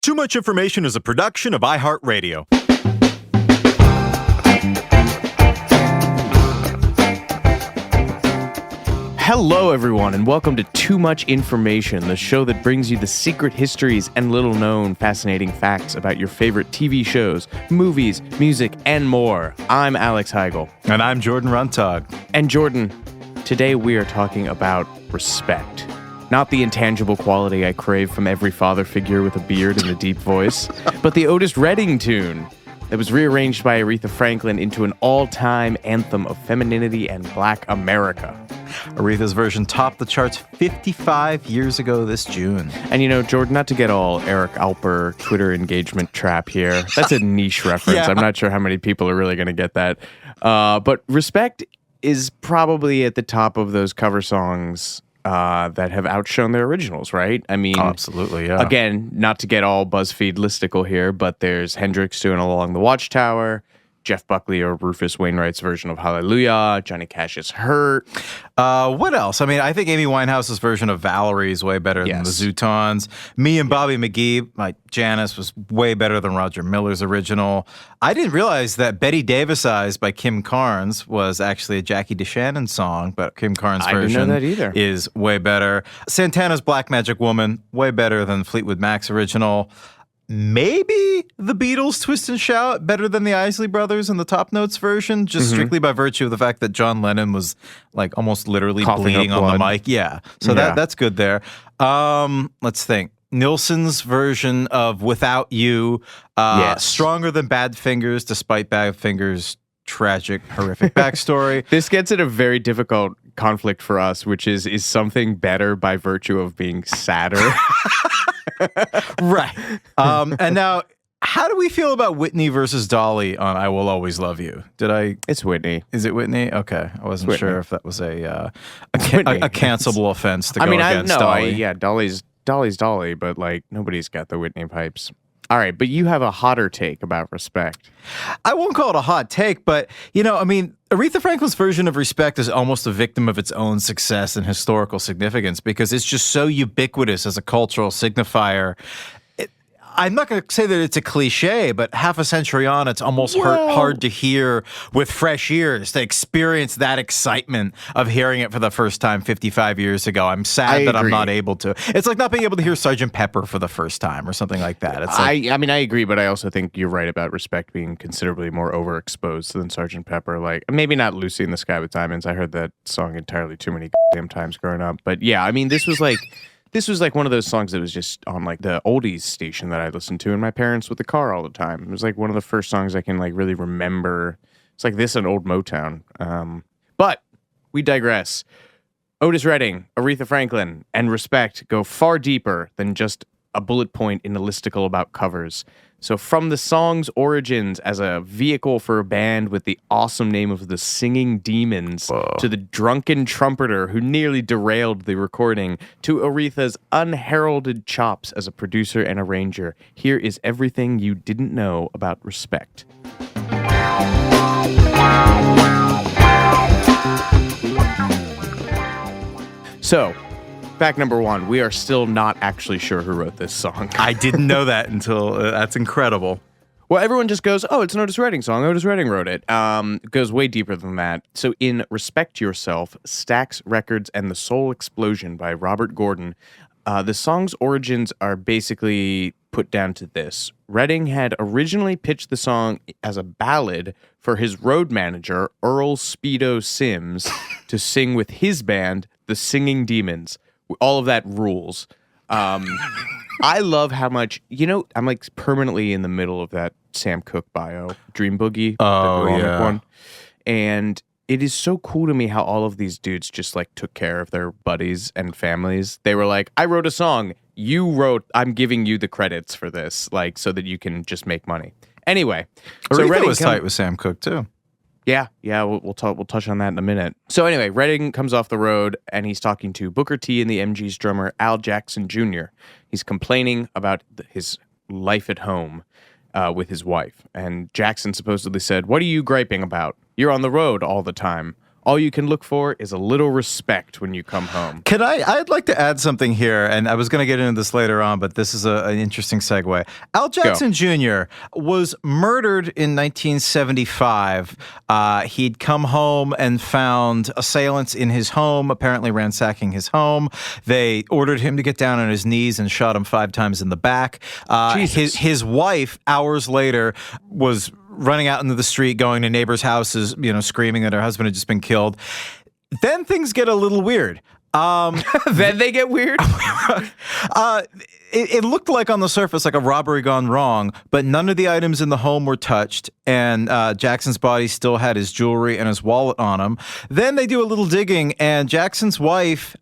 Too Much Information is a production of iHeart Radio. Hello, everyone, and welcome to Too Much Information, the show that brings you the secret histories and little-known fascinating facts about your favorite TV shows, movies, music, and more. I'm Alex Heigl. And I'm Jordan Runtagh. And Jordan, today we are talking about respect. Not the intangible quality I crave from every father figure with a beard and a deep voice, but the Otis Redding tune that was rearranged by Aretha Franklin into an all-time anthem of femininity and Black America. Aretha's version topped the charts 55 years ago this June. And you know, Jordan, not to get all Eric Alper Twitter engagement trap here. That's a niche reference. Yeah. I'm not sure how many people are really going to get that. But Respect is probably at the top of those cover songs that have outshone their originals, right? I mean, absolutely, yeah. Again, not to get all BuzzFeed listicle here, but there's Hendrix doing Along the Watchtower, Jeff Buckley or Rufus Wainwright's version of Hallelujah, Johnny Cash's Hurt. What else? I mean, I think Amy Winehouse's version of Valerie is way better than the Zootons. Me and Bobby McGee, like Janice, was way better than Roger Miller's original. I didn't realize that Betty Davis Eyes by Kim Carnes was actually a Jackie DeShannon song, but Kim Carnes' version is way better. Santana's Black Magic Woman, way better than Fleetwood Mac's original. Maybe the Beatles' Twist and Shout better than the Isley Brothers and the Top Notes version, just strictly by virtue of the fact that John Lennon was like almost literally bleeding on the mic. Yeah. So that's good there. Let's think. Nilsson's version of Without You, stronger than Badfingers, despite Badfingers' tragic, horrific backstory. This gets at a very difficult conflict for us, which is something better by virtue of being sadder? Right. And now, how do we feel about Whitney versus Dolly on I Will Always Love You? It's Whitney. Is it Whitney? Okay. I wasn't sure if that was a cancelable offense to go against Dolly. Dolly's Dolly, but like nobody's got the Whitney pipes. All right, but you have a hotter take about Respect. I won't call it a hot take, but, you know, I mean, Aretha Franklin's version of Respect is almost a victim of its own success and historical significance because it's just so ubiquitous as a cultural signifier. I'm not going to say that it's a cliche, but half a century on, it's almost hard to hear with fresh ears, to experience that excitement of hearing it for the first time 55 years ago. I'm sad that I'm not able to. It's like not being able to hear Sgt. Pepper for the first time or something like that. It's like, I mean, I agree, but I also think you're right about Respect being considerably more overexposed than Sgt. Pepper. Like, maybe not Lucy in the Sky with Diamonds. I heard that song entirely too many damn times growing up. But yeah, I mean, this was like one of those songs that was just on like the oldies station that I listened to in my parents with the car all the time. It was like one of the first songs I can like really remember. It's like this and Old Motown. But we digress. Otis Redding, Aretha Franklin, and Respect go far deeper than just a bullet point in a listicle about covers. So from the song's origins as a vehicle for a band with the awesome name of the Singing Demons, to the drunken trumpeter who nearly derailed the recording, to Aretha's unheralded chops as a producer and arranger, here is everything you didn't know about Respect. So, fact number one, we are still not actually sure who wrote this song. I didn't know that until that's incredible. Well, everyone just goes, oh, it's an Otis Redding song. Otis Redding wrote it. It goes way deeper than that. So in Respect Yourself, Stax Records and the Soul Explosion by Robert Gordon, the song's origins are basically put down to this. Redding had originally pitched the song as a ballad for his road manager, Earl Speedo Sims, to sing with his band, the Singing Demons. All of that rules. I love how much, you know, I'm like permanently in the middle of that Sam Cooke bio, Dream Boogie, the one. And it is so cool to me how all of these dudes just like took care of their buddies and families. They were like, I wrote a song. You wrote, I'm giving you the credits for this, like, so that you can just make money. Anyway. So Redding was tight with Sam Cooke too. Yeah, we'll touch on that in a minute. So anyway, Redding comes off the road and he's talking to Booker T and the MG's drummer Al Jackson Jr. He's complaining about his life at home with his wife. And Jackson supposedly said, "What are you griping about? You're on the road all the time. All you can look for is a little respect when you come home. I'd like to add something here, and I was going to get into this later on, but this is an interesting segue. Al Jackson Jr. was murdered in 1975. He'd come home and found assailants in his home, apparently ransacking his home. They ordered him to get down on his knees and shot him 5 times in the back. His wife, hours later, was running out into the street, going to neighbors' houses, screaming that her husband had just been killed. Then things get a little weird. Then they get weird? It looked like on the surface like a robbery gone wrong, but none of the items in the home were touched, and Jackson's body still had his jewelry and his wallet on him. Then they do a little digging, and Jackson's wife,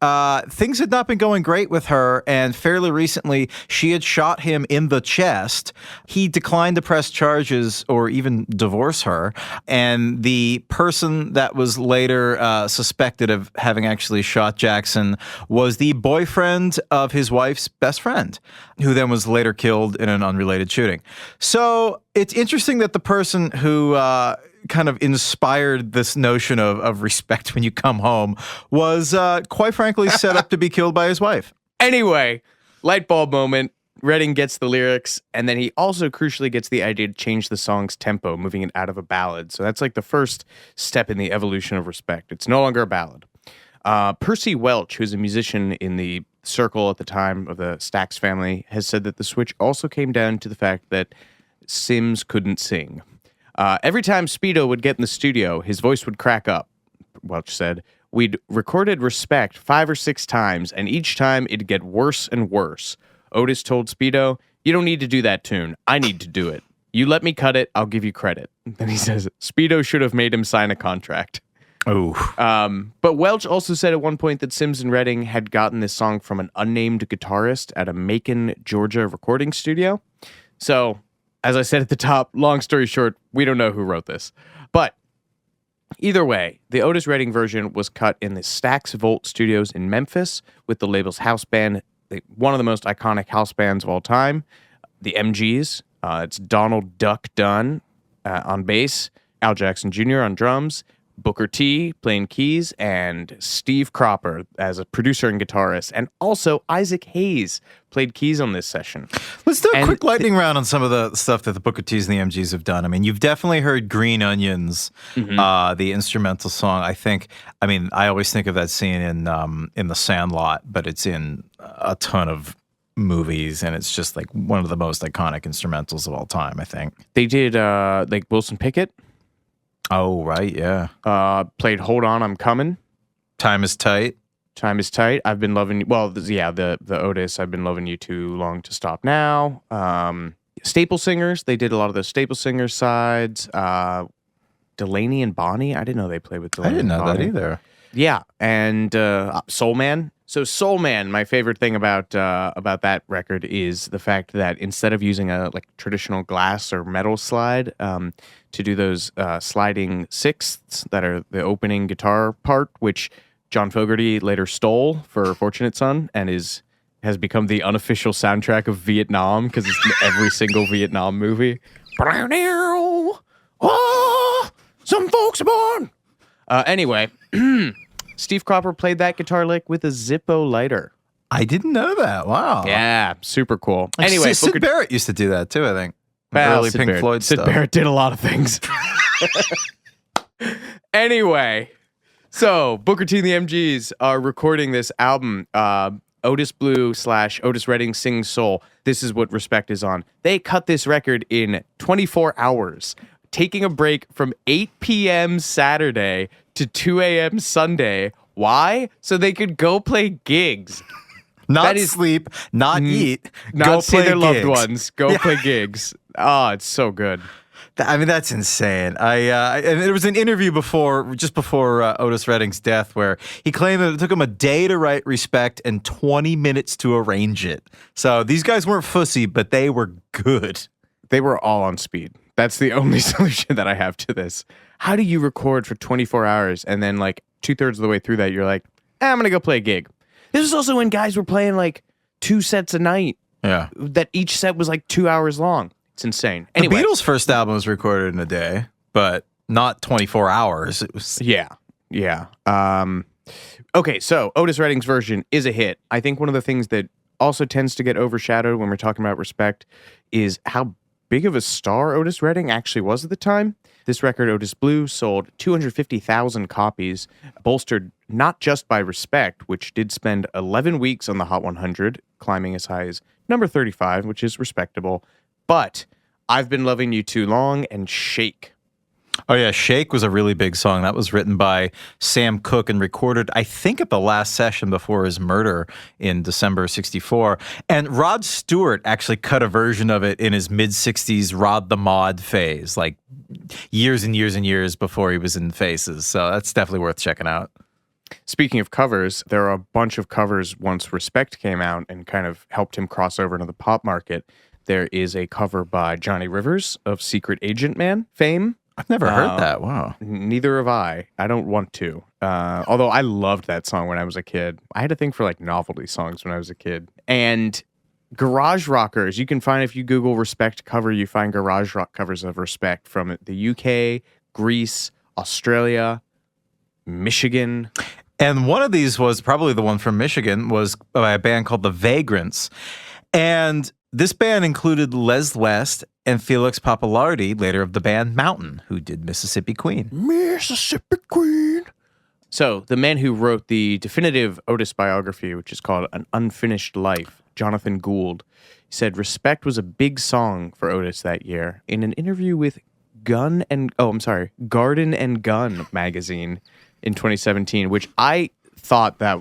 things had not been going great with her, and fairly recently she had shot him in the chest. He declined to press charges or even divorce her, and the person that was later suspected of having actually shot Jackson was the boyfriend of his wife's best friend, who then was later killed in an unrelated shooting. So it's interesting that the person who kind of inspired this notion of respect when you come home was, quite frankly, set up to be killed by his wife. Anyway, light bulb moment. Redding gets the lyrics, and then he also crucially gets the idea to change the song's tempo, moving it out of a ballad. So that's like the first step in the evolution of respect. It's no longer a ballad. Percy Welch, who's a musician in the circle at the time of the Stax family, has said that the switch also came down to the fact that Sims couldn't sing. Every time Speedo would get in the studio, his voice would crack up, Welch said. We'd recorded Respect 5 or 6 times, and each time it'd get worse and worse. Otis told Speedo, "You don't need to do that tune. I need to do it. You let me cut it, I'll give you credit." Then he says, Speedo should have made him sign a contract. But Welch also said at one point that Sims and Redding had gotten this song from an unnamed guitarist at a Macon, Georgia recording studio. So, as I said at the top, long story short, we don't know who wrote this. But either way, the Otis Redding version was cut in the Stax Volt Studios in Memphis with the label's house band, one of the most iconic house bands of all time, the MGs. It's Donald Duck Dunn on bass, Al Jackson Jr. on drums, Booker T playing keys, and Steve Cropper as a producer and guitarist, and also Isaac Hayes played keys on this session. Let's do a quick lightning round on some of the stuff that the Booker T's and the MGs have done. I mean, you've definitely heard Green Onions, the instrumental song. I always think of that scene in The Sandlot, but it's in a ton of movies, and it's just like one of the most iconic instrumentals of all time, I think. They did like Wilson Pickett. Oh, right, yeah. Played Hold On, I'm Coming. Time is Tight. Time is Tight. I've been loving you. Well, the Otis, I've been loving you too long to stop now. Staple Singers, they did a lot of those Staple Singers sides. Delaney and Bonnie, I didn't know they played with Delaney and Bonnie. I didn't know that either. Yeah, and Soul Man. So Soul Man, my favorite thing about that record is the fact that instead of using a traditional glass or metal slide to do those sliding sixths that are the opening guitar part, which John Fogerty later stole for Fortunate Son and has become the unofficial soundtrack of Vietnam because it's in every single Vietnam movie. Oh, some folks are born. Anyway. Steve Cropper played that guitar lick with a Zippo lighter. I didn't know that. Wow. Yeah, super cool. Anyway, Sid Barrett used to do that too, I think. Early Pink Floyd stuff. Sid Barrett did a lot of things. Anyway, so Booker T and the MGs are recording this album, Otis Blue / Otis Redding Sings Soul. This is what Respect is on. They cut this record in 24 hours, taking a break from 8 p.m. Saturday to 2 a.m. Sunday. Why? So they could go play gigs. Not sleep, not eat, not go see play their loved gigs. ones. Go play gigs. Oh, it's so good. I mean, that's insane. And there was an interview just before Otis Redding's death where he claimed that it took him a day to write Respect and 20 minutes to arrange it. So these guys weren't fussy, but they were good. They were all on speed. That's the only solution that I have to this. How do you record for 24 hours and then 2/3 of the way through that you're like, I'm going to go play a gig. This is also when guys were playing 2 sets a night. Yeah. That each set was 2 hours long. It's insane. Anyway. The Beatles' first album was recorded in a day, but not 24 hours. It was Yeah. Okay, so Otis Redding's version is a hit. I think one of the things that also tends to get overshadowed when we're talking about Respect is how big of a star Otis Redding actually was at the time. This record, Otis Blue, sold 250,000 copies, bolstered not just by Respect, which did spend 11 weeks on the Hot 100, climbing as high as number 35, which is respectable, but I've Been Loving You Too Long and Shake. Oh, yeah. Shake was a really big song. That was written by Sam Cooke and recorded, I think, at the last session before his murder in December 64. And Rod Stewart actually cut a version of it in his mid-60s Rod the Mod phase, like years and years and years before he was in Faces. So that's definitely worth checking out. Speaking of covers, there are a bunch of covers once Respect came out and kind of helped him cross over into the pop market. There is a cover by Johnny Rivers of Secret Agent Man fame. I've never heard that. Wow. Neither have I. I don't want to. Although I loved that song when I was a kid. I had a thing for like novelty songs when I was a kid. And garage rockers, you can find, if you Google Respect cover, you find garage rock covers of Respect from the UK, Greece, Australia, Michigan. And one of these was probably the one from Michigan, was by a band called The Vagrants. And this band included Les West and Felix Pappalardi, later of the band Mountain, who did Mississippi Queen. Mississippi Queen. So, the man who wrote the definitive Otis biography, which is called An Unfinished Life, Jonathan Gould, said Respect was a big song for Otis that year. In an interview with Garden and Gun magazine in 2017, which I thought I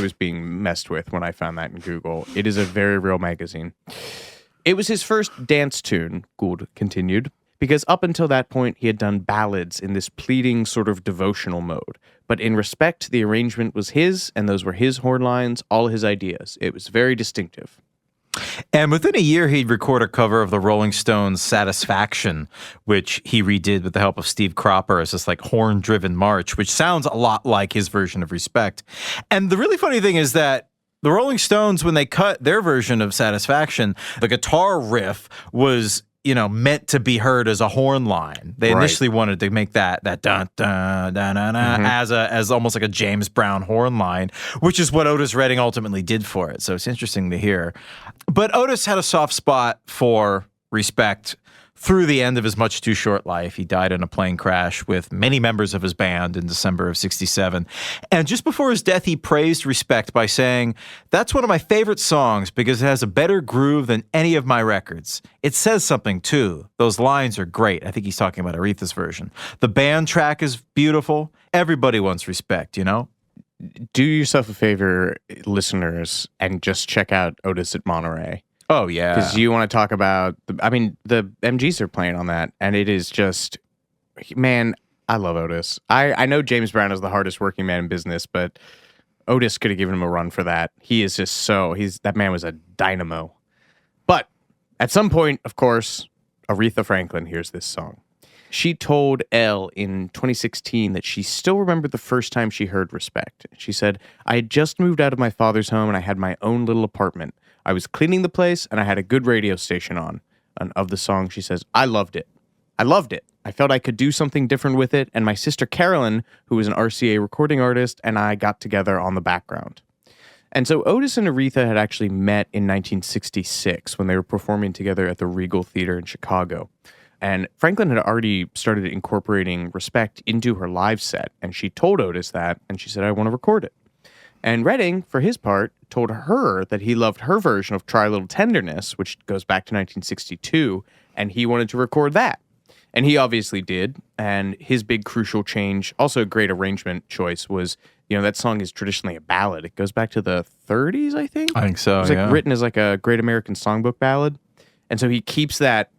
was being messed with when I found that in Google. It is a very real magazine. It was his first dance tune, Gould continued, because up until that point, he had done ballads in this pleading sort of devotional mode. But in Respect, the arrangement was his, and those were his horn lines, all his ideas. It was very distinctive. And within a year, he'd record a cover of the Rolling Stones' Satisfaction, which he redid with the help of Steve Cropper as this like horn-driven march, which sounds a lot like his version of Respect. And the really funny thing is that the Rolling Stones, when they cut their version of Satisfaction, the guitar riff was, meant to be heard as a horn line. They initially wanted to make that dun dun dun dun as almost like a James Brown horn line, which is what Otis Redding ultimately did for it. So it's interesting to hear. But Otis had a soft spot for Respect through the end of his much too short life. He died in a plane crash with many members of his band in December of 67. And just before his death, he praised Respect by saying, "That's one of my favorite songs because it has a better groove than any of my records. It says something too. Those lines are great." I think he's talking about Aretha's version. The band track is beautiful. Everybody wants Respect, Do yourself a favor, listeners, and just check out Otis at Monterey. Oh, yeah. Because you want to talk about, the MGs are playing on that, and it is just, man, I love Otis. I know James Brown is the hardest working man in business, but Otis could have given him a run for that. He is just that man was a dynamo. But at some point, of course, Aretha Franklin hears this song. She told Elle in 2016 that she still remembered the first time she heard Respect. She said, "I had just moved out of my father's home and I had my own little apartment. I was cleaning the place and I had a good radio station on." And of the song, she says, "I loved it. I loved it. I felt I could do something different with it. And my sister Carolyn, who was an RCA recording artist, and I got together on the background." And so Otis and Aretha had actually met in 1966 when they were performing together at the Regal Theater in Chicago. And Franklin had already started incorporating Respect into her live set. And she told Otis that, and she said, "I want to record it." And Redding, for his part, told her that he loved her version of Try a Little Tenderness, which goes back to 1962, and he wanted to record that. And he obviously did. And his big crucial change, also a great arrangement choice, was, that song is traditionally a ballad. It goes back to the 30s, I think? I think so, It was written as like a Great American Songbook ballad. And so he keeps that,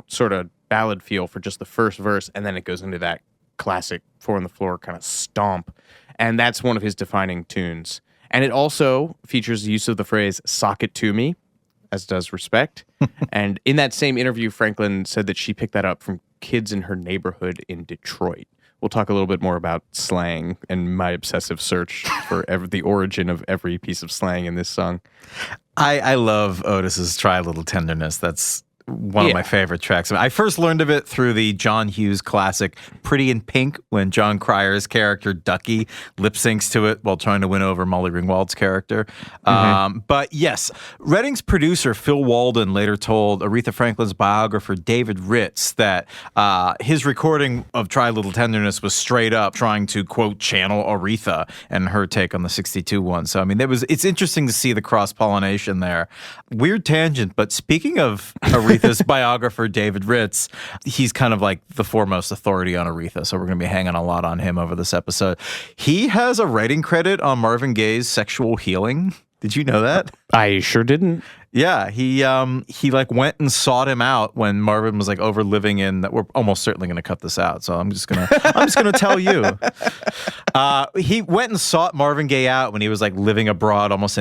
sort of ballad feel for just the first verse, and then it goes into that classic four on the floor kind of stomp. And that's one of his defining tunes. And it also features the use of the phrase "sock it to me," as does Respect. And in that same interview, Franklin said that she picked that up from kids in her neighborhood in Detroit. We'll talk a little bit more about slang and my obsessive search for the origin of every piece of slang in this song. I love Otis's "Try a Little Tenderness." That's one of my favorite tracks. I first learned of it through the John Hughes classic Pretty in Pink, when John Cryer's character Ducky lip syncs to it while trying to win over Molly Ringwald's character. But yes, Redding's producer Phil Walden later told Aretha Franklin's biographer David Ritz that his recording of Try a Little Tenderness was straight up trying to, quote, channel Aretha and her take on the 62 one. So, I mean, it's interesting to see the cross-pollination there. Weird tangent, but speaking of Aretha's biographer, David Ritz, he's kind of like the foremost authority on Aretha, so we're going to be hanging a lot on him over this episode. He has a writing credit on Marvin Gaye's Sexual Healing. Did you know that? I sure didn't. Yeah, he like went and sought him out when Marvin was like over living in. We're almost certainly going to cut this out, so I'm just gonna tell you. He went and sought Marvin Gaye out when he was like living abroad, almost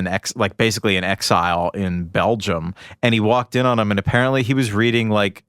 basically in exile in Belgium, and he walked in on him, and apparently he was reading like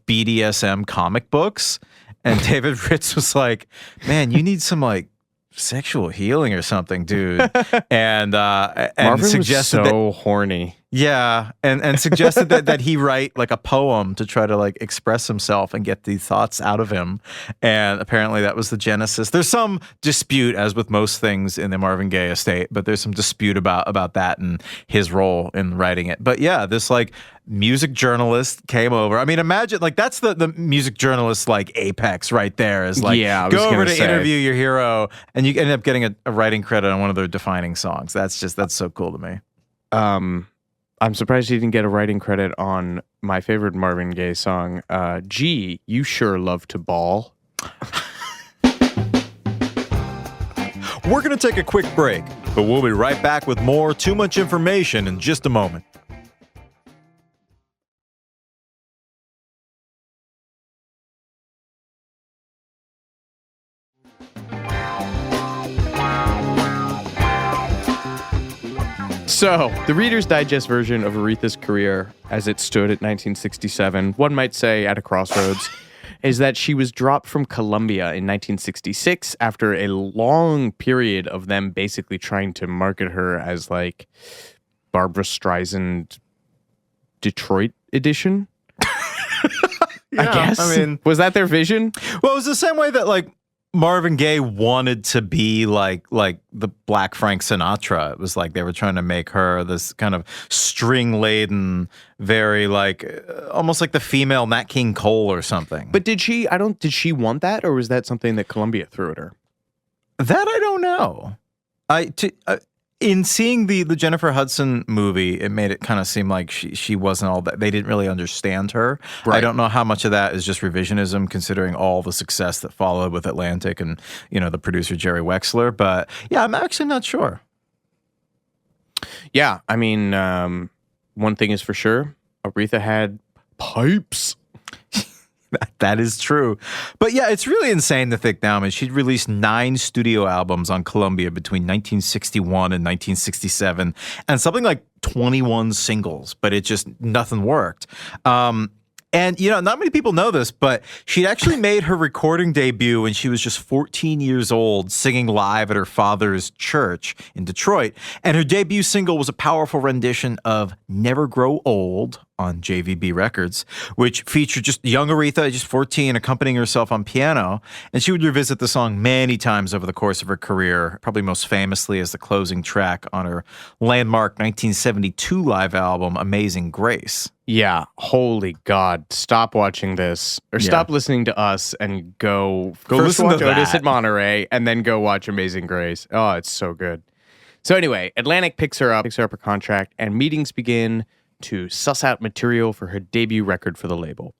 BDSM comic books, and David Ritz was like, "Man, you need some like sexual healing or something, dude." and Marvin suggested was so horny. Yeah, and suggested that he write like a poem to try to like express himself and get these thoughts out of him. And apparently that was the genesis. There's some dispute, as with most things in the Marvin Gaye estate, but there's some dispute about that and his role in writing it. But yeah, this like music journalist came over. I mean, imagine like that's the music journalist like apex right there, is like, go over to interview your hero and you end up getting a writing credit on one of their defining songs. That's so cool to me. I'm surprised he didn't get a writing credit on my favorite Marvin Gaye song, Gee, You Sure Love to Ball. We're going to take a quick break, but we'll be right back with more Too Much Information in just a moment. So, the Reader's Digest version of Aretha's career, as it stood at 1967, one might say at a crossroads, is that she was dropped from Columbia in 1966 after a long period of them basically trying to market her as like Barbra Streisand Detroit edition. Yeah, I guess. I mean, was that their vision? Well, it was the same way that like Marvin Gaye wanted to be like the Black Frank Sinatra. It was like they were trying to make her this kind of string-laden, very like almost like the female Nat King Cole or something. But did she want that, or was that something that Columbia threw at her? That I don't know. In seeing the Jennifer Hudson movie, it made it kind of seem like she wasn't all that. They didn't really understand her. Right. I don't know how much of that is just revisionism, considering all the success that followed with Atlantic and, you know, the producer Jerry Wexler. But yeah, I'm actually not sure. Yeah, I mean, one thing is for sure, Aretha had pipes. That is true. But yeah, it's really insane to think now. I mean, she'd released 9 studio albums on Columbia between 1961 and 1967 and something like 21 singles, but nothing worked. And, you know, not many people know this, but she actually made her recording debut when she was just 14 years old, singing live at her father's church in Detroit. And her debut single was a powerful rendition of Never Grow Old on JVB Records, which featured just young Aretha, just 14, accompanying herself on piano. And she would revisit the song many times over the course of her career, probably most famously as the closing track on her landmark 1972 live album, Amazing Grace. Yeah, holy God. Stop watching this, or stop listening to us and go listen watch to Otis that. at Monterey, and then go watch Amazing Grace. Oh, it's so good. So anyway, Atlantic picks her up her contract, and meetings begin to suss out material for her debut record for the label.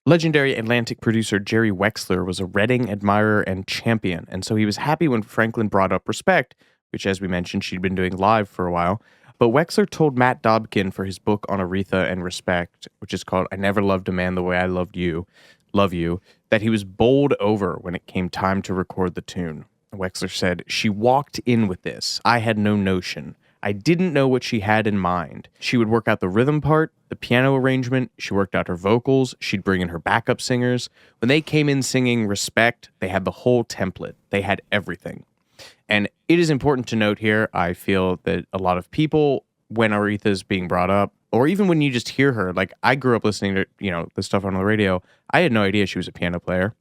Legendary Atlantic producer Jerry Wexler was a Redding admirer and champion, and so he was happy when Franklin brought up Respect, which, as we mentioned, she'd been doing live for a while. But Wexler told Matt Dobkin for his book on Aretha and Respect, which is called I Never Loved a Man the Way I Love You, that he was bowled over when it came time to record the tune. Wexler said, "She walked in with this. I had no notion. I didn't know what she had in mind. She would work out the rhythm part, the piano arrangement, she worked out her vocals, she'd bring in her backup singers. When they came in singing Respect, they had the whole template. They had everything." And it is important to note here, I feel that a lot of people when Aretha's being brought up, or even when you just hear her. Like, I grew up listening to, the stuff on the radio. I had no idea she was a piano player.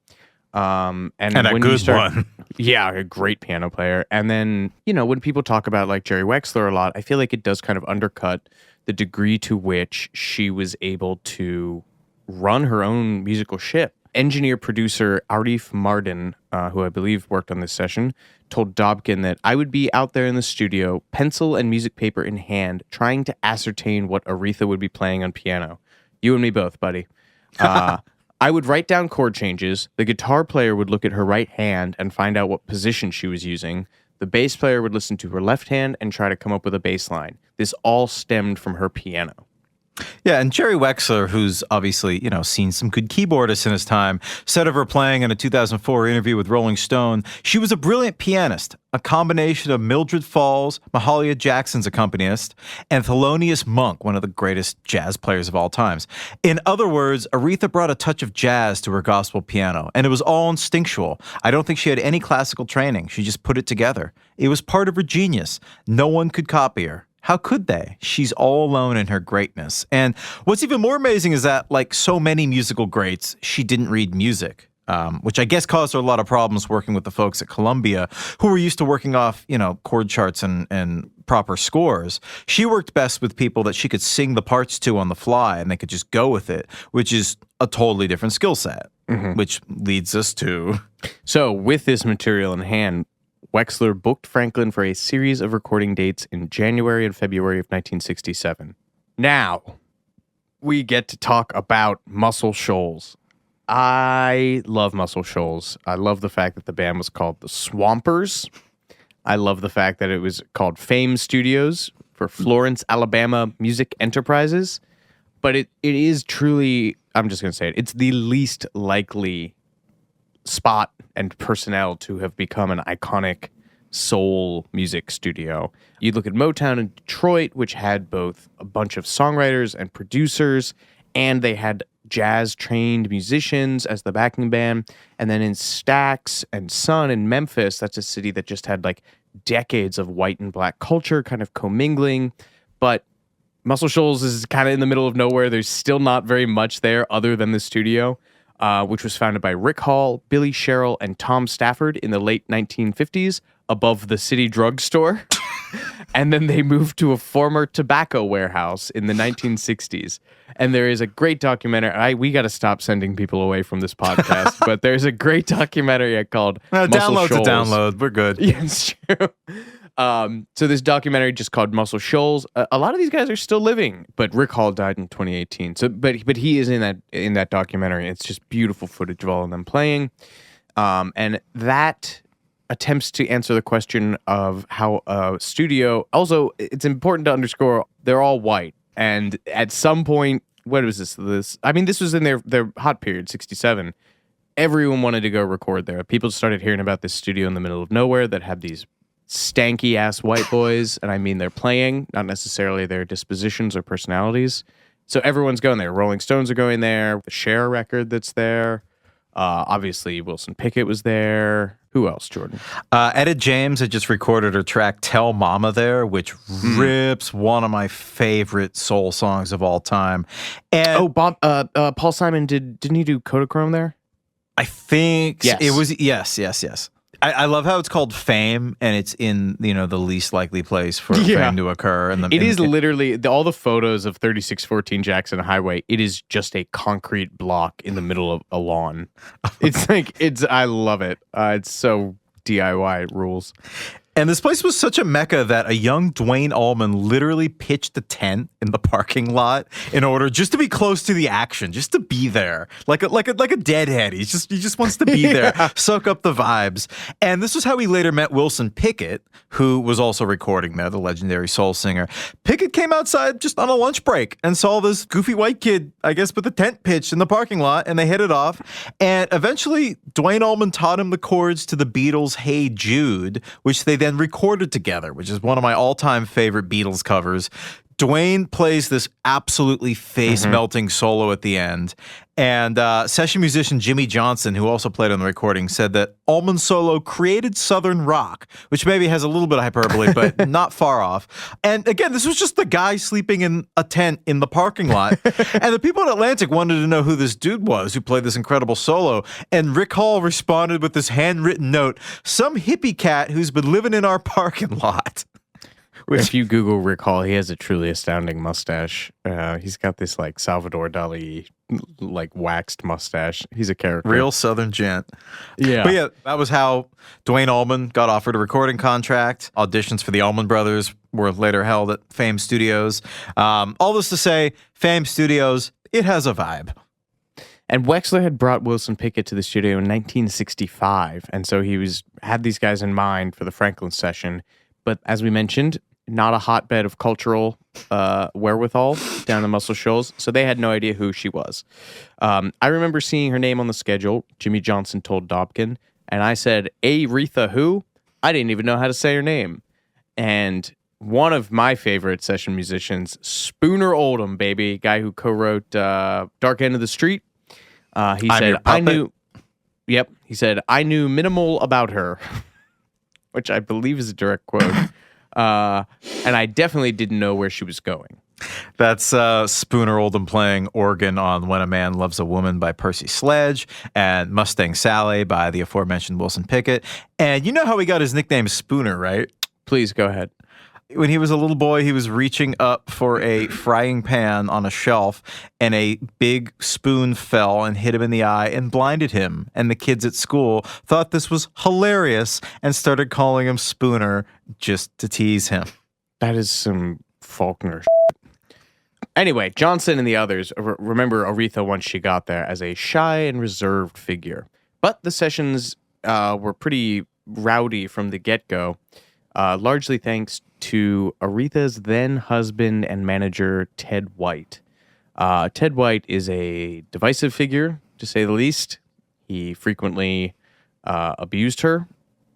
And a when good one. Yeah, a great piano player. And then, when people talk about like Jerry Wexler a lot, I feel like it does kind of undercut the degree to which she was able to run her own musical ship. Engineer producer Arif Mardin, who I believe worked on this session, told Dobkin that I would be out there in the studio, pencil and music paper in hand, trying to ascertain what Aretha would be playing on piano. You and me both, buddy. I would write down chord changes. The guitar player would look at her right hand and find out what position she was using. The bass player would listen to her left hand and try to come up with a bass line. This all stemmed from her piano. Yeah, and Jerry Wexler, who's obviously, seen some good keyboardists in his time, said of her playing in a 2004 interview with Rolling Stone, she was a brilliant pianist, a combination of Mildred Falls, Mahalia Jackson's accompanist, and Thelonious Monk, one of the greatest jazz players of all times. In other words, Aretha brought a touch of jazz to her gospel piano, and it was all instinctual. I don't think she had any classical training. She just put it together. It was part of her genius. No one could copy her. How could they? She's all alone in her greatness. And what's even more amazing is that, like so many musical greats, she didn't read music, which I guess caused her a lot of problems working with the folks at Columbia who were used to working off, chord charts and proper scores. She worked best with people that she could sing the parts to on the fly and they could just go with it, which is a totally different skill set, which leads us to... So with this material in hand, Wexler booked Franklin for a series of recording dates in January and February of 1967. Now, we get to talk about Muscle Shoals. I love Muscle Shoals. I love the fact that the band was called the Swampers. I love the fact that it was called Fame Studios for Florence, Alabama Music Enterprises. But it is truly, I'm just going to say it, it's the least likely spot and personnel to have become an iconic soul music studio. You look at Motown in Detroit, which had both a bunch of songwriters and producers, and they had jazz-trained musicians as the backing band. And then in Stax and Sun in Memphis, that's a city that just had like decades of white and black culture kind of commingling. But Muscle Shoals is kind of in the middle of nowhere. There's still not very much there other than the studio. Which was founded by Rick Hall, Billy Sherrill, and Tom Stafford in the late 1950s above the city drugstore. And then they moved to a former tobacco warehouse in the 1960s. And there is a great documentary. We got to stop sending people away from this podcast, but there's a great documentary called Muscle Shoals. Download. We're good. Yeah, it's true. So this documentary just called Muscle Shoals. A lot of these guys are still living, but Rick Hall died in 2018. So, but he is in that documentary. It's just beautiful footage of all of them playing, and that attempts to answer the question of how a studio. Also, it's important to underscore they're all white, and at some point, what was this? This was in their hot period, 67. Everyone wanted to go record there. People started hearing about this studio in the middle of nowhere that had these stanky ass white boys, and I mean they're playing, not necessarily their dispositions or personalities. So everyone's going there. Rolling Stones are going there. The Cher record that's there. Obviously Wilson Pickett was there. Who else, Jordan? Etta James had just recorded her track "Tell Mama" there, which rips one of my favorite soul songs of all time. And Paul Simon didn't he do Kodachrome there? I think yes. It was yes. I love how it's called Fame, and it's in the least likely place for fame to occur. And it is literally all the photos of 3614 Jackson Highway. It is just a concrete block in the middle of a lawn. I love it. It's so DIY rules. And this place was such a mecca that a young Dwayne Allman literally pitched a tent in the parking lot in order just to be close to the action, just to be there, like a deadhead. He just wants to be there, soak up the vibes. And this was how he later met Wilson Pickett, who was also recording there, the legendary soul singer. Pickett came outside just on a lunch break and saw this goofy white kid, I guess, with a tent pitched in the parking lot, and they hit it off. And eventually, Dwayne Allman taught him the chords to the Beatles' "Hey Jude," which they then recorded together, which is one of my all-time favorite Beatles covers. Dwayne plays this absolutely face-melting solo at the end. And session musician Jimmy Johnson, who also played on the recording, said that Allman's solo created Southern rock, which maybe has a little bit of hyperbole, but not far off. And again, this was just the guy sleeping in a tent in the parking lot. And the people in Atlantic wanted to know who this dude was who played this incredible solo. And Rick Hall responded with this handwritten note, "Some hippie cat who's been living in our parking lot." If you Google Rick Hall, he has a truly astounding mustache. He's got this like Salvador Dali, like waxed mustache. He's a character. Real Southern gent. Yeah. But yeah, that was how Dwayne Allman got offered a recording contract. Auditions for the Allman Brothers were later held at Fame Studios. All this to say, Fame Studios, it has a vibe. And Wexler had brought Wilson Pickett to the studio in 1965, and so he had these guys in mind for the Franklin session. But as we mentioned, not a hotbed of cultural wherewithal down in Muscle Shoals, so they had no idea who she was. I remember seeing her name on the schedule. Jimmy Johnson told Dobkin, and I said, Aretha who? I didn't even know how to say her name. And one of my favorite session musicians, Spooner Oldham, baby, guy who co-wrote Dark End of the Street. He said, I knew minimal about her, which I believe is a direct quote. And I definitely didn't know where she was going. That's Spooner Oldham playing organ on When a Man Loves a Woman by Percy Sledge and Mustang Sally by the aforementioned Wilson Pickett. And you know how he got his nickname Spooner, right? Please go ahead. When he was a little boy, he was reaching up for a frying pan on a shelf, and a big spoon fell and hit him in the eye and blinded him. And the kids at school thought this was hilarious and started calling him Spooner just to tease him. That is some Faulkner shit. Anyway, Johnson and the others remember Aretha once she got there as a shy and reserved figure. But the sessions were pretty rowdy from the get-go, largely thanks to Aretha's then husband and manager, Ted White. Ted White is a divisive figure, to say the least. He frequently abused her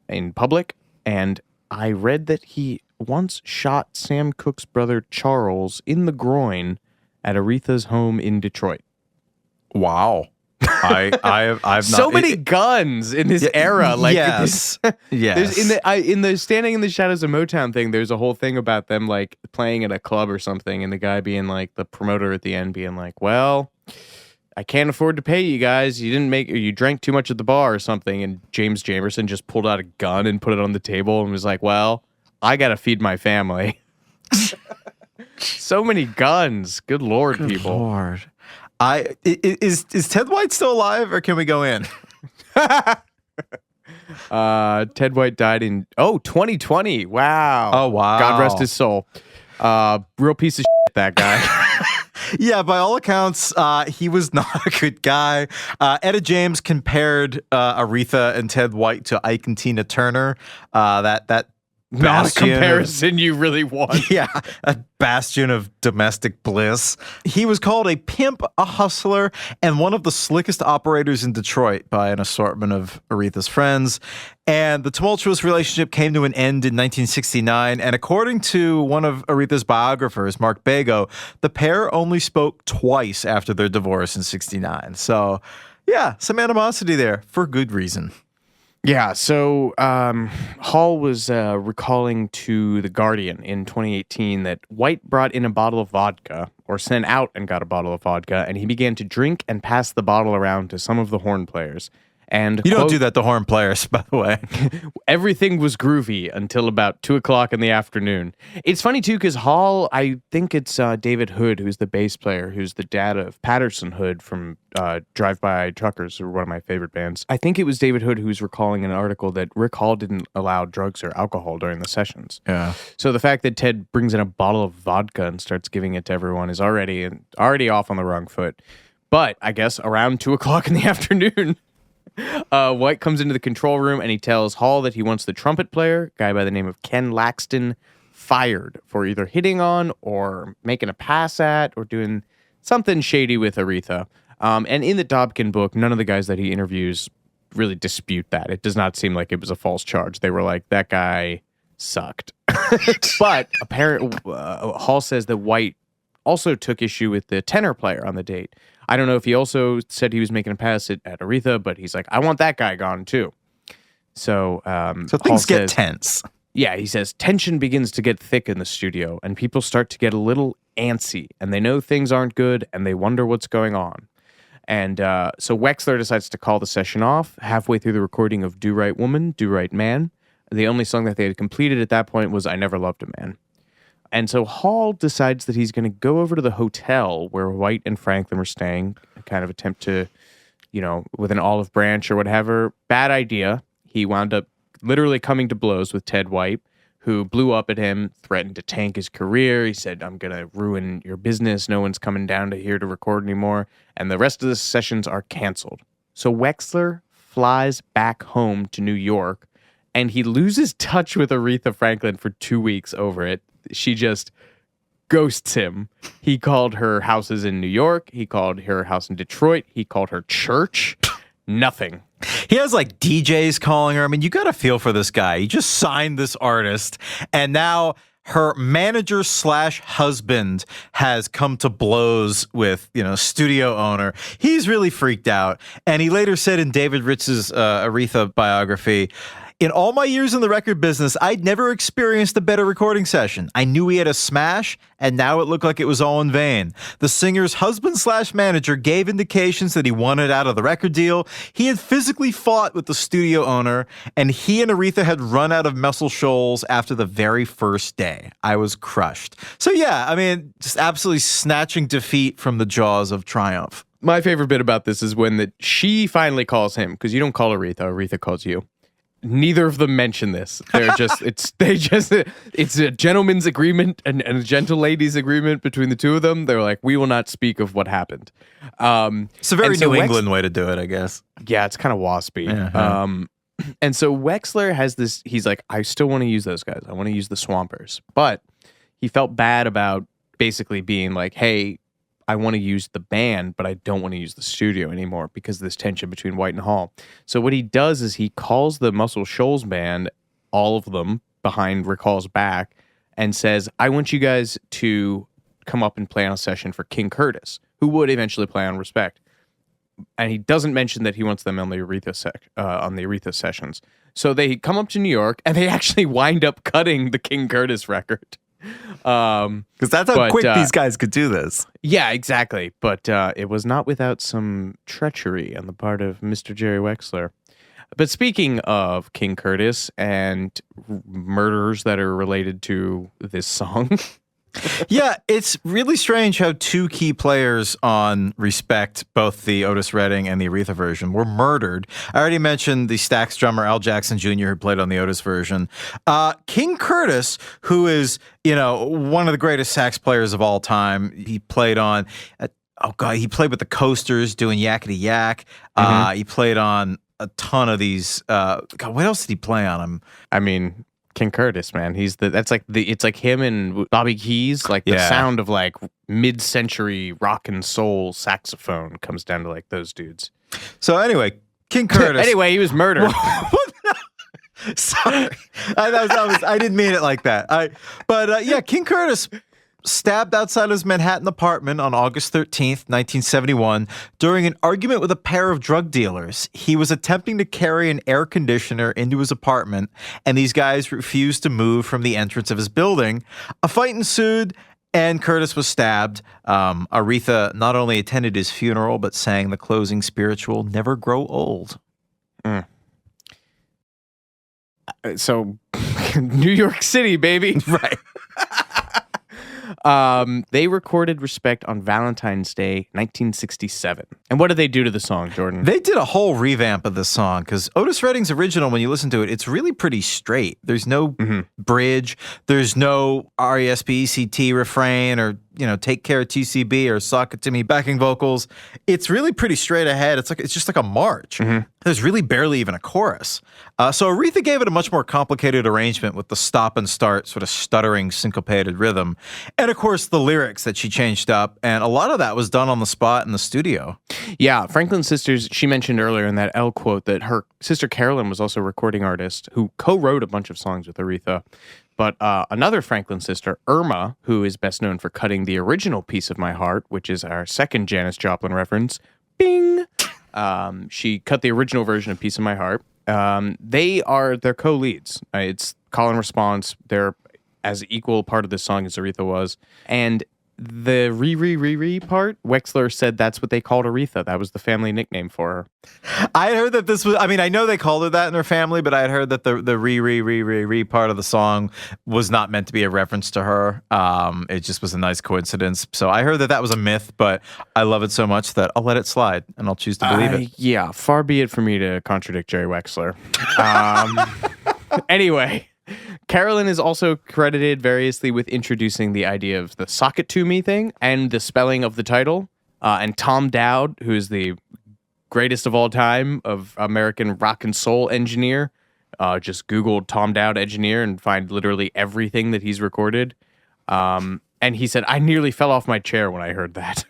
in public, and I read that he once shot Sam Cooke's brother Charles in the groin at Aretha's home in Detroit. Wow. I've not, so many guns in this era. Like yes, yes. In the Standing in the Shadows of Motown thing, there's a whole thing about them like playing at a club or something, and the guy being like, the promoter at the end being like, "Well, I can't afford to pay you guys. You drank too much at the bar or something." And James Jamerson just pulled out a gun and put it on the table and was like, "Well, I gotta feed my family." So many guns. Good Lord, people. Lord. Is Ted White still alive, or can we go in? Ted White died in 2020. Wow. Oh wow. God rest his soul. Real piece of shit, that guy. Yeah, by all accounts, he was not a good guy. Etta James compared Aretha and Ted White to Ike and Tina Turner. That not a comparison you really want. Yeah, a bastion of domestic bliss. He was called a pimp, a hustler, and one of the slickest operators in Detroit by an assortment of Aretha's friends. And the tumultuous relationship came to an end in 1969. And according to one of Aretha's biographers, Mark Bago, the pair only spoke twice after their divorce in 1969. So, yeah, some animosity there for good reason. Yeah, so Hall was recalling to The Guardian in 2018 that White brought in a bottle of vodka, or sent out and got a bottle of vodka, and he began to drink and pass the bottle around to some of the horn players. And you don't do that to horn players, by the way. Everything was groovy until about 2:00 in the afternoon. It's funny, too, because Hall, I think it's David Hood, who's the bass player, who's the dad of Patterson Hood from Drive-By Truckers, who are one of my favorite bands. I think it was David Hood who was recalling in an article that Rick Hall didn't allow drugs or alcohol during the sessions. Yeah. So the fact that Ted brings in a bottle of vodka and starts giving it to everyone is already off on the wrong foot. But I guess around 2:00 in the afternoon... White comes into the control room and he tells Hall that he wants the trumpet player, a guy by the name of Ken Laxton, fired for either hitting on or making a pass at or doing something shady with Aretha. And in the Dobkin book, none of the guys that he interviews really dispute that. It does not seem like it was a false charge. They were like, that guy sucked. But apparently, Hall says that White also took issue with the tenor player on the date. I don't know if he also said he was making a pass at Aretha, but he's like, I want that guy gone too. So things get tense. Yeah, he says, tension begins to get thick in the studio, and people start to get a little antsy, and they know things aren't good, and they wonder what's going on. And so Wexler decides to call the session off halfway through the recording of Do Right Woman, Do Right Man. The only song that they had completed at that point was I Never Loved a Man. And so Hall decides that he's going to go over to the hotel where White and Franklin were staying, kind of attempt to, with an olive branch or whatever. Bad idea. He wound up literally coming to blows with Ted White, who blew up at him, threatened to tank his career. He said, I'm going to ruin your business. No one's coming down to here to record anymore. And the rest of the sessions are canceled. So Wexler flies back home to New York, and he loses touch with Aretha Franklin for 2 weeks over it. She just ghosts him. He called her houses in New York. He called her house in Detroit. He called her church. Nothing. He has like DJs calling her. I mean, you got to feel for this guy. He just signed this artist, and now her manager / husband has come to blows with, studio owner. He's really freaked out. And he later said in David Ritz's Aretha biography, in all my years in the record business, I'd never experienced a better recording session. I knew he had a smash, and now it looked like it was all in vain. The singer's husband / manager gave indications that he wanted out of the record deal. He had physically fought with the studio owner, and he and Aretha had run out of Muscle Shoals after the very first day. I was crushed. So yeah, I mean, just absolutely snatching defeat from the jaws of triumph. My favorite bit about this is when she finally calls him, because you don't call Aretha calls you. Neither of them mention this. They're just it's a gentleman's agreement and a gentle lady's agreement between the two of them. They're like, we will not speak of what happened. It's a very New England way to do it, I guess. Yeah, it's kind of waspy. Uh-huh. And so Wexler has this, he's like, I still want to use those guys. I want to use the Swampers. But he felt bad about basically being like, hey, I want to use the band, but I don't want to use the studio anymore because of this tension between White and Hall. So what he does is he calls the Muscle Shoals band, all of them behind Rick Hall's back, and says, I want you guys to come up and play on a session for King Curtis, who would eventually play on Respect. And he doesn't mention that he wants them on the Aretha sessions. So they come up to New York, and they actually wind up cutting the King Curtis record. Because that's how quick these guys could do this. Yeah, exactly. But it was not without some treachery on the part of Mr. Jerry Wexler. But speaking of King Curtis and murders that are related to this song. Yeah, it's really strange how two key players on Respect, both the Otis Redding and the Aretha version, were murdered. I already mentioned the Stax drummer Al Jackson Jr., who played on the Otis version. King Curtis, who is, one of the greatest sax players of all time. He played on, he played with the Coasters doing Yakety Yak. He played on a ton of these. What else did he play on him? I mean, King Curtis, man, it's like him and Bobby Keys, like the sound of like mid-century rock and soul saxophone comes down to like those dudes. So anyway, King Curtis. Anyway, he was murdered. Sorry, I didn't mean it like that. King Curtis stabbed outside his Manhattan apartment on August 13th, 1971, during an argument with a pair of drug dealers. He was attempting to carry an air conditioner into his apartment, and these guys refused to move from the entrance of his building. A fight ensued, and Curtis was stabbed. Aretha not only attended his funeral, but sang the closing spiritual, Never Grow Old. So, New York City, baby. Right. They recorded Respect on Valentine's Day, 1967. And what did they do to the song, Jordan? They did a whole revamp of the song because Otis Redding's original, when you listen to it, it's really pretty straight. There's no bridge. There's no R-E-S-P-E-C-T refrain or, Take Care TCB or Sock It To Me backing vocals. It's really pretty straight ahead. It's just like a march. There's really barely even a chorus. So Aretha gave it a much more complicated arrangement with the stop and start, sort of stuttering, syncopated rhythm. And of course, the lyrics that she changed up. And a lot of that was done on the spot in the studio. Yeah, Franklin's sisters, she mentioned earlier in that Elle quote that her sister Carolyn was also a recording artist who co-wrote a bunch of songs with Aretha. But another Franklin sister, Irma, who is best known for cutting the original Piece of My Heart, which is our second Janis Joplin reference, bing! She cut the original version of Piece of My Heart. They're co-leads. It's call and response. They're as equal part of this song as Aretha was. And the re part, Wexler said that's what they called Aretha. That was the family nickname for her. I had heard that this was, I mean, I know they called her that in her family, but I had heard that the re part of the song was not meant to be a reference to her. It just was a nice coincidence. So I heard that that was a myth, but I love it so much that I'll let it slide and I'll choose to believe it. Yeah, far be it for me to contradict Jerry Wexler. Anyway. Carolyn is also credited variously with introducing the idea of the "sock it to me" thing and the spelling of the title. And Tom Dowd, who is the greatest of all time of American rock and soul engineer, just Googled Tom Dowd engineer and find literally everything that he's recorded. And he said, "I nearly fell off my chair when I heard that."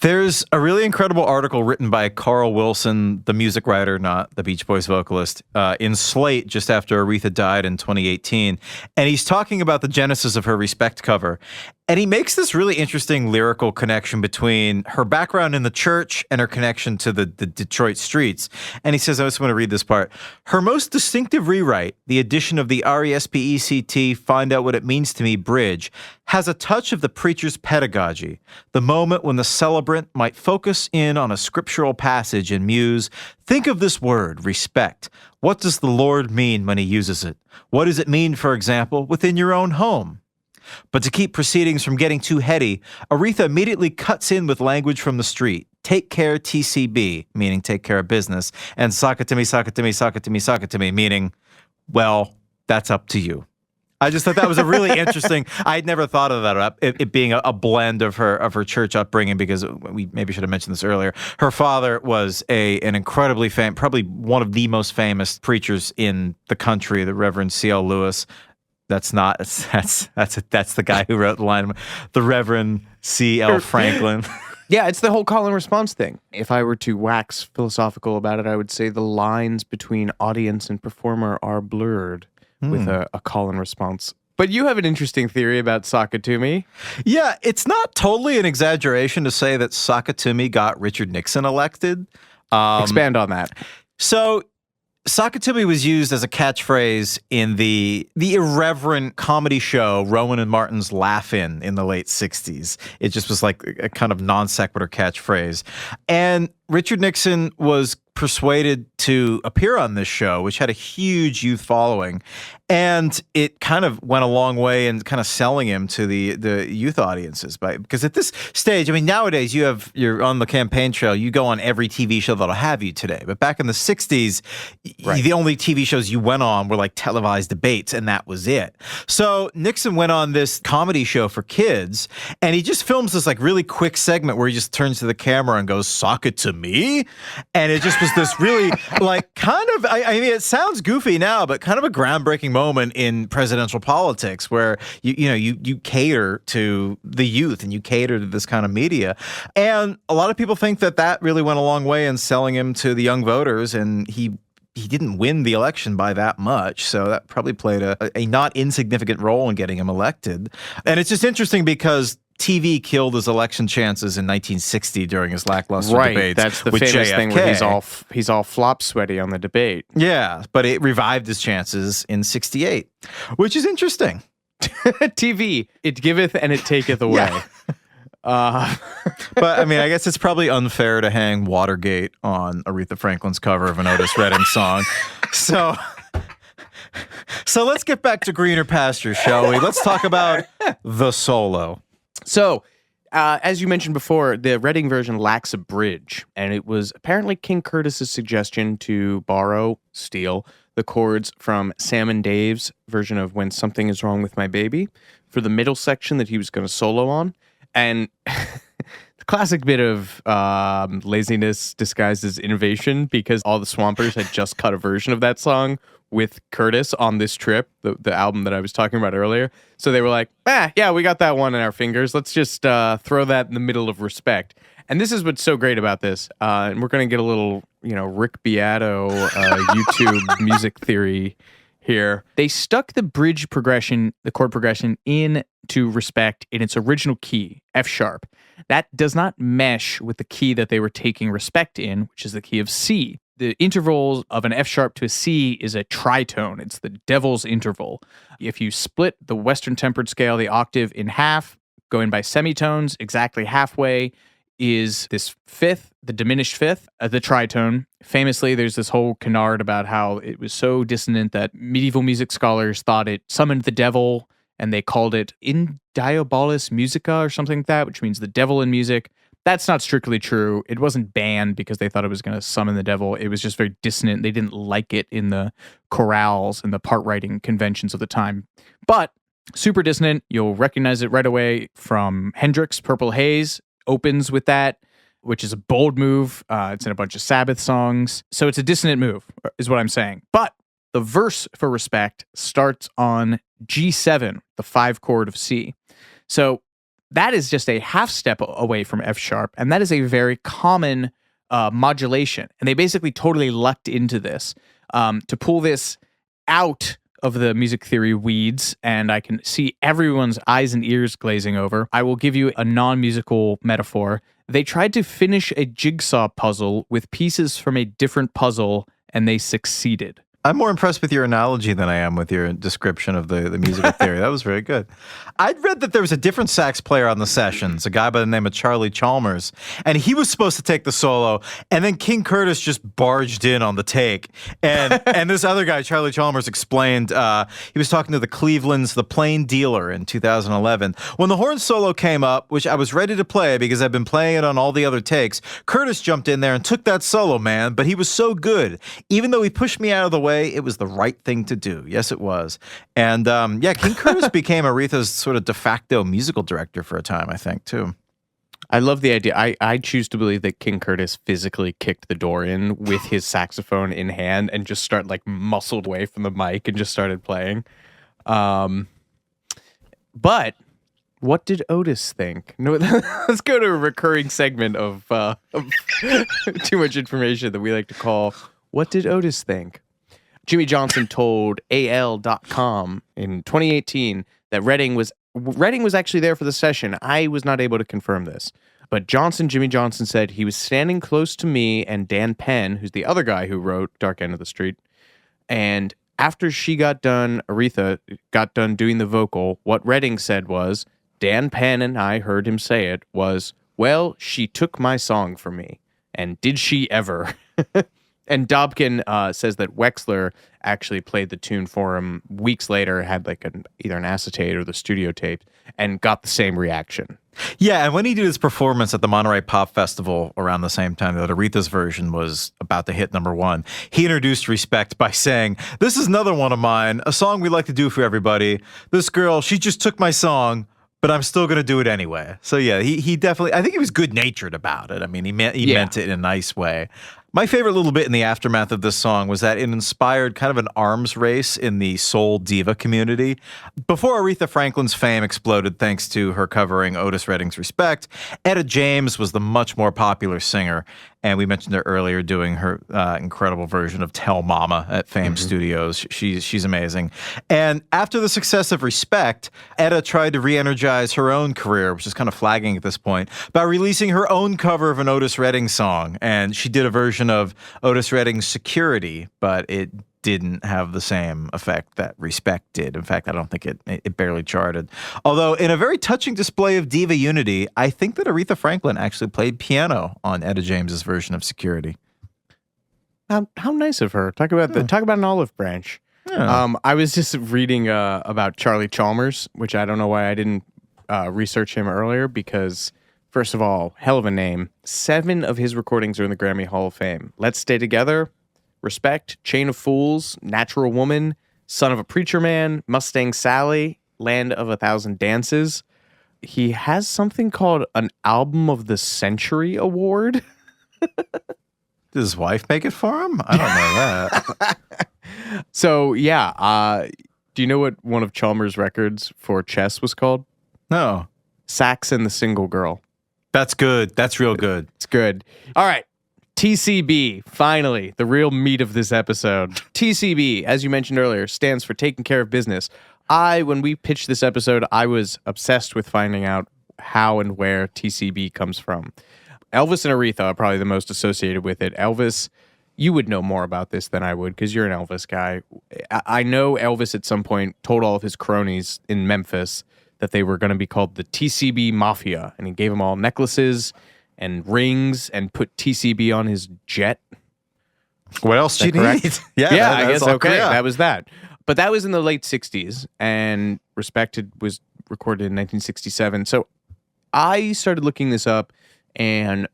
There's a really incredible article written by Carl Wilson, the music writer, not the Beach Boys vocalist, in Slate just after Aretha died in 2018. And he's talking about the genesis of her Respect cover. And he makes this really interesting lyrical connection between her background in the church and her connection to the Detroit streets. And he says, I just want to read this part. Her most distinctive rewrite, the addition of the RESPECT, find out what it means to me bridge, has a touch of the preacher's pedagogy, the moment when the celebrant might focus in on a scriptural passage and muse, think of this word, respect. What does the Lord mean when he uses it? What does it mean, for example, within your own home? But to keep proceedings from getting too heady, Aretha immediately cuts in with language from the street. Take care TCB, meaning take care of business, and sock it to me, sock it to me, sock it to me, sock it to me, meaning, well, that's up to you. I just thought that was a really interesting. I had never thought of that, it being a blend of her church upbringing, because we maybe should have mentioned this earlier. Her father was an incredibly famous, probably one of the most famous preachers in the country, the Reverend C.L. Lewis. That's the guy who wrote the line, the Reverend C.L. Franklin. Yeah, it's the whole call and response thing. If I were to wax philosophical about it, I would say the lines between audience and performer are blurred with a call and response. But you have an interesting theory about Sock It To Me. Yeah, it's not totally an exaggeration to say that Sock It To Me got Richard Nixon elected. Expand on that. So Sock It To Me was used as a catchphrase in the irreverent comedy show Rowan and Martin's Laugh-In the late 60s. It just was like a kind of non sequitur catchphrase. And Richard Nixon was persuaded to appear on this show, which had a huge youth following. And it kind of went a long way in kind of selling him to the youth audiences. Because at this stage, I mean, nowadays you're on the campaign trail, you go on every TV show that'll have you today. But back in the 60s, right, the only TV shows you went on were like televised debates, and that was it. So Nixon went on this comedy show for kids, and he just films this like really quick segment where he just turns to the camera and goes, "Sock it to me." And it just was this really like kind of, I mean, it sounds goofy now, but kind of a groundbreaking moment in presidential politics where you cater to the youth and you cater to this kind of media. And a lot of people think that really went a long way in selling him to the young voters, and he didn't win the election by that much, so that probably played a not insignificant role in getting him elected. And it's just interesting because TV killed his election chances in 1960 during his lackluster debates. That's the with famous JFK. thing where he's all flop sweaty on the debate. Yeah, but it revived his chances in 68, which is interesting. TV, it giveth and it taketh away. Yeah. But I mean, I guess it's probably unfair to hang Watergate on Aretha Franklin's cover of an Otis Redding song. So let's get back to greener pastures, shall we? Let's talk about the solo. So, as you mentioned before, the Redding version lacks a bridge, and it was apparently King Curtis's suggestion to steal the chords from Sam and Dave's version of When Something Is Wrong With My Baby for the middle section that he was going to solo on. And the classic bit of laziness disguised as innovation, because all the Swampers had just cut a version of that song with Curtis on this trip, the album that I was talking about earlier. So they were like, yeah, we got that one in our fingers. Let's just throw that in the middle of Respect. And this is what's so great about this. And we're going to get a little, Rick Beato YouTube music theory here. They stuck the bridge progression, the chord progression, into Respect in its original key, F sharp. That does not mesh with the key that they were taking Respect in, which is the key of C. The interval of an F sharp to a C is a tritone. It's the devil's interval. If you split the Western tempered scale, the octave, in half, going by semitones, exactly halfway is this fifth, the diminished fifth, the tritone. Famously, there's this whole canard about how it was so dissonant that medieval music scholars thought it summoned the devil, and they called it in diabolis musica or something like that, which means the devil in music. That's not strictly true. It wasn't banned because they thought it was going to summon the devil. It was just very dissonant. They didn't like it in the chorales and the part writing conventions of the time. But super dissonant. You'll recognize it right away from Hendrix' Purple Haze. Opens with that, which is a bold move. It's in a bunch of Sabbath songs. So it's a dissonant move, is what I'm saying. But the verse for Respect starts on G7, the 5 chord of C. So that is just a half step away from F sharp, and that is a very common modulation. And they basically totally lucked into this to pull this out of the music theory weeds, and I can see everyone's eyes and ears glazing over. I will give you a non-musical metaphor. They tried to finish a jigsaw puzzle with pieces from a different puzzle, and they succeeded. I'm more impressed with your analogy than I am with your description of the musical theory. That was very good. I'd read that there was a different sax player on the sessions, a guy by the name of Charlie Chalmers, and he was supposed to take the solo, and then King Curtis just barged in on the take. And this other guy, Charlie Chalmers, explained, he was talking to the Cleveland's The Plain Dealer in 2011. When the horn solo came up, which I was ready to play because I've been playing it on all the other takes, Curtis jumped in there and took that solo, man, but he was so good. Even though he pushed me out of the way, it was the right thing to do. Yes, it was. And King Curtis became Aretha's sort of de facto musical director for a time, I think, too. I love the idea. I choose to believe that King Curtis physically kicked the door in with his saxophone in hand and just muscled away from the mic and just started playing. But what did Otis think? No, let's go to a recurring segment of too much information that we like to call, What Did Otis Think? Jimmy Johnson told AL.com in 2018 that Redding was actually there for the session. I was not able to confirm this. But Jimmy Johnson said he was standing close to me and Dan Penn, who's the other guy who wrote Dark End of the Street. And after Aretha got done doing the vocal, what Redding said was, Dan Penn and I heard him say it, was, well, she took my song from me. And did she ever? And Dobkin says that Wexler actually played the tune for him weeks later, had either an acetate or the studio tape, and got the same reaction. Yeah, and when he did his performance at the Monterey Pop Festival around the same time that Aretha's version was about to hit #1, he introduced Respect by saying, this is another one of mine, a song we like to do for everybody. This girl, she just took my song, but I'm still going to do it anyway. So yeah, he definitely, I think he was good-natured about it. I mean, he meant it in a nice way. My favorite little bit in the aftermath of this song was that it inspired kind of an arms race in the soul diva community. Before Aretha Franklin's fame exploded thanks to her covering Otis Redding's Respect, Etta James was the much more popular singer, and we mentioned her earlier doing her incredible version of Tell Mama at Fame Studios. She's amazing. And after the success of Respect, Etta tried to re-energize her own career, which is kind of flagging at this point, by releasing her own cover of an Otis Redding song. And she did a version of Otis Redding's Security, but it didn't have the same effect that Respect did. In fact, I don't think it barely charted. Although, in a very touching display of diva unity, I think that Aretha Franklin actually played piano on Etta James's version of Security. How nice of her. Talk about an olive branch. Yeah. I was just reading about Charlie Chalmers, which I don't know why I didn't research him earlier, because first of all, hell of a name. 7 of his recordings are in the Grammy Hall of Fame. Let's Stay Together, Respect, Chain of Fools, Natural Woman, Son of a Preacher Man, Mustang Sally, Land of 1,000 Dances. He has something called an Album of the Century Award. Did his wife make it for him? I don't know that. So, yeah. Do you know what one of Chalmers' records for chess was called? No. Sax and the Single Girl. That's good. That's real good. It's good. All right. TCB, finally, the real meat of this episode. TCB, as you mentioned earlier, stands for taking care of business. When we pitched this episode, I was obsessed with finding out how and where TCB comes from. Elvis and Aretha are probably the most associated with it. Elvis, you would know more about this than I would because you're an Elvis guy. I know Elvis at some point told all of his cronies in Memphis that they were going to be called the TCB Mafia, and he gave them all necklaces and rings and put TCB on his jet. What else do you need? Yeah, I guess, okay, that was that. But that was in the late 60s, and Respected was recorded in 1967. So I started looking this up, and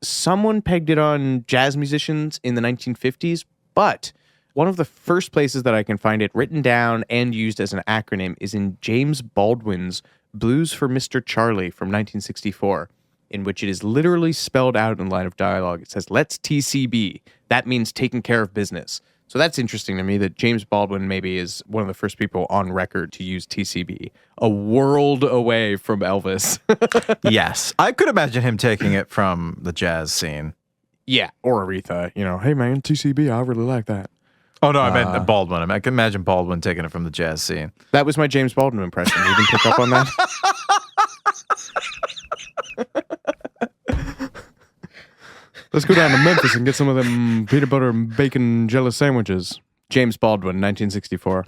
someone pegged it on jazz musicians in the 1950s, but one of the first places that I can find it written down and used as an acronym is in James Baldwin's Blues for Mr. Charlie from 1964, in which it is literally spelled out in line of dialogue. It says, let's TCB. That means taking care of business. So that's interesting to me that James Baldwin maybe is one of the first people on record to use TCB, a world away from Elvis. Yes. I could imagine him taking it from the jazz scene. Yeah. Or Aretha, hey man, TCB, I really like that. Oh, no, I meant Baldwin. I can imagine Baldwin taking it from the jazz scene. That was my James Baldwin impression. You didn't pick up on that? Let's go down to Memphis and get some of them peanut butter and bacon jelly sandwiches. James Baldwin, 1964.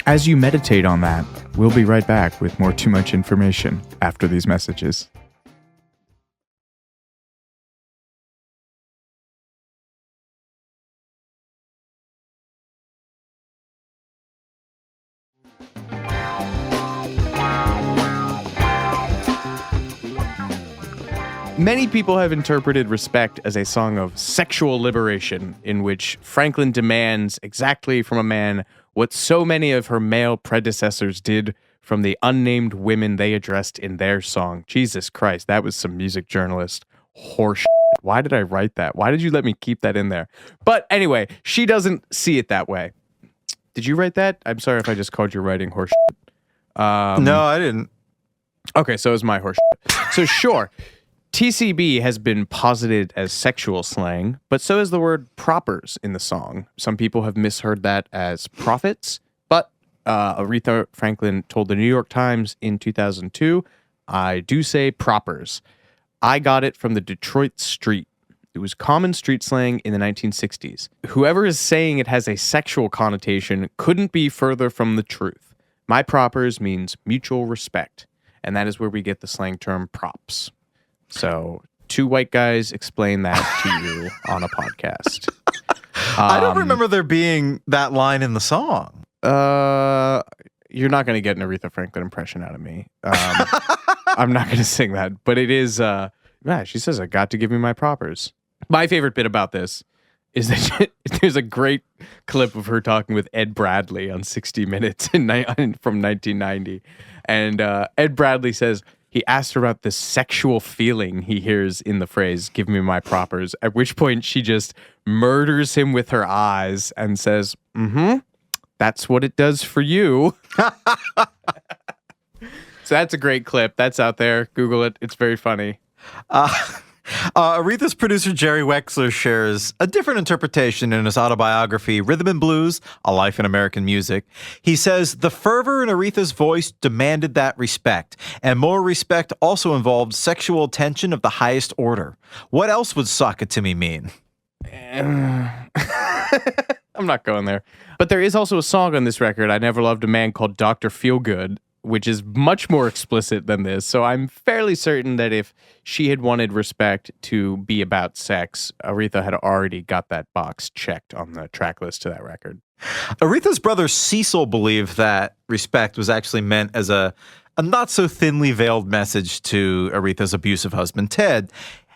As you meditate on that, we'll be right back with more Too Much Information after these messages. Many people have interpreted Respect as a song of sexual liberation, in which Franklin demands exactly from a man what so many of her male predecessors did from the unnamed women they addressed in their song. Jesus Christ, that was some music journalist horse. Why did I write that? Why did you let me keep that in there? But anyway, she doesn't see it that way. Did you write that? I'm sorry if I just called your writing horse. No, I didn't. Okay, so it was my horse. So sure. TCB has been posited as sexual slang, but so is the word propers in the song. Some people have misheard that as profits, but Aretha Franklin told the New York Times in 2002, I do say propers. I got it from the Detroit street. It was common street slang in the 1960s. Whoever is saying it has a sexual connotation couldn't be further from the truth. My propers means mutual respect, and that is where we get the slang term props. So, two white guys explain that to you on a podcast. I don't remember there being that line in the song. You're not going to get an Aretha Franklin impression out of me. I'm not going to sing that, but it is, she says, I got to give you my propers. My favorite bit about this is that there's a great clip of her talking with Ed Bradley on 60 Minutes from 1990. And Ed Bradley says, he asked her about the sexual feeling he hears in the phrase, give me my propers, at which point she just murders him with her eyes and says, that's what it does for you. So that's a great clip. That's out there. Google it. It's very funny. Aretha's producer Jerry Wexler shares a different interpretation in his autobiography, Rhythm and Blues, A Life in American Music. He says, the fervor in Aretha's voice demanded that respect, and more respect also involved sexual attention of the highest order. What else would Sock It To Me mean? I'm not going there. But there is also a song on this record, I Never Loved a Man, called Dr. Feelgood, which is much more explicit than this. So I'm fairly certain that if she had wanted Respect to be about sex, Aretha had already got that box checked on the track list to that record. Aretha's brother Cecil believed that Respect was actually meant as a not so thinly veiled message to Aretha's abusive husband, Ted.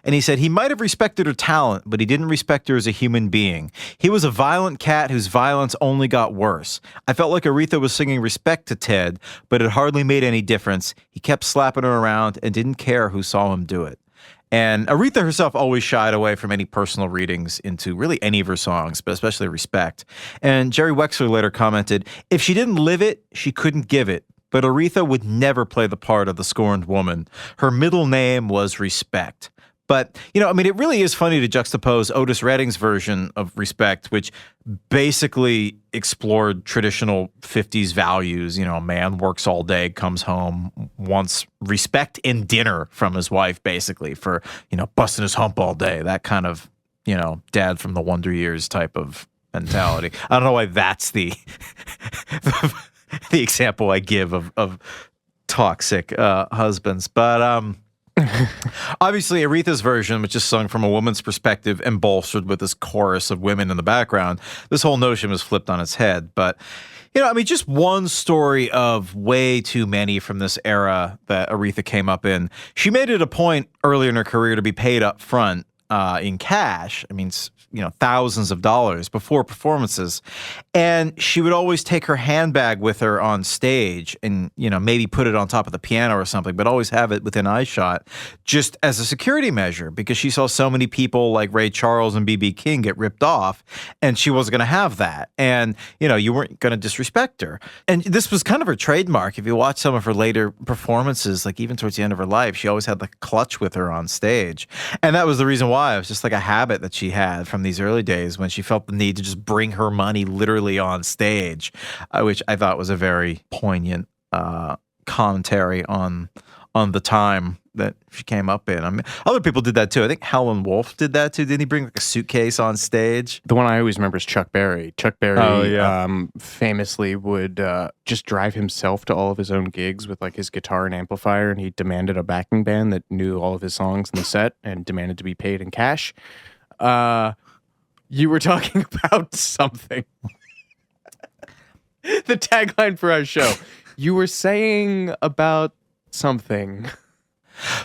And he said he might have respected her talent, but he didn't respect her as a human being. He was a violent cat whose violence only got worse. I felt like Aretha was singing respect to Ted, but it hardly made any difference. He kept slapping her around and didn't care who saw him do it. And Aretha herself always shied away from any personal readings into really any of her songs, but especially Respect. And Jerry Wexler later commented, if she didn't live it, she couldn't give it. but Aretha would never play the part of the scorned woman. Her middle name was Respect. But, it really is funny to juxtapose Otis Redding's version of Respect, which basically explored traditional 50s values. A man works all day, comes home, wants respect and dinner from his wife, basically, for, busting his hump all day. That kind of, dad from the Wonder Years type of mentality. I don't know why that's the the example I give of toxic husbands. But obviously, Aretha's version, which is sung from a woman's perspective and bolstered with this chorus of women in the background, this whole notion was flipped on its head. But, just one story of way too many from this era that Aretha came up in. She made it a point earlier in her career to be paid up front in cash. Thousands of dollars before performances. And she would always take her handbag with her on stage and, maybe put it on top of the piano or something, but always have it within eyeshot just as a security measure because she saw so many people like Ray Charles and B.B. King get ripped off and she wasn't going to have that. And, you weren't going to disrespect her. And this was kind of her trademark. If you watch some of her later performances, like even towards the end of her life, she always had the clutch with her on stage. And that was the reason why. It was just like a habit that she had from these early days when she felt the need to just bring her money literally on stage, which I thought was a very poignant commentary on the time that she came up in. Other people did that too. I think Howlin' Wolf did that too. Didn't he bring like a suitcase on stage? The one I always remember is Chuck Berry. Chuck Berry famously would just drive himself to all of his own gigs with like his guitar and amplifier, and he demanded a backing band that knew all of his songs in the set and demanded to be paid in cash. You were talking about something. The tagline for our show. You were saying about something.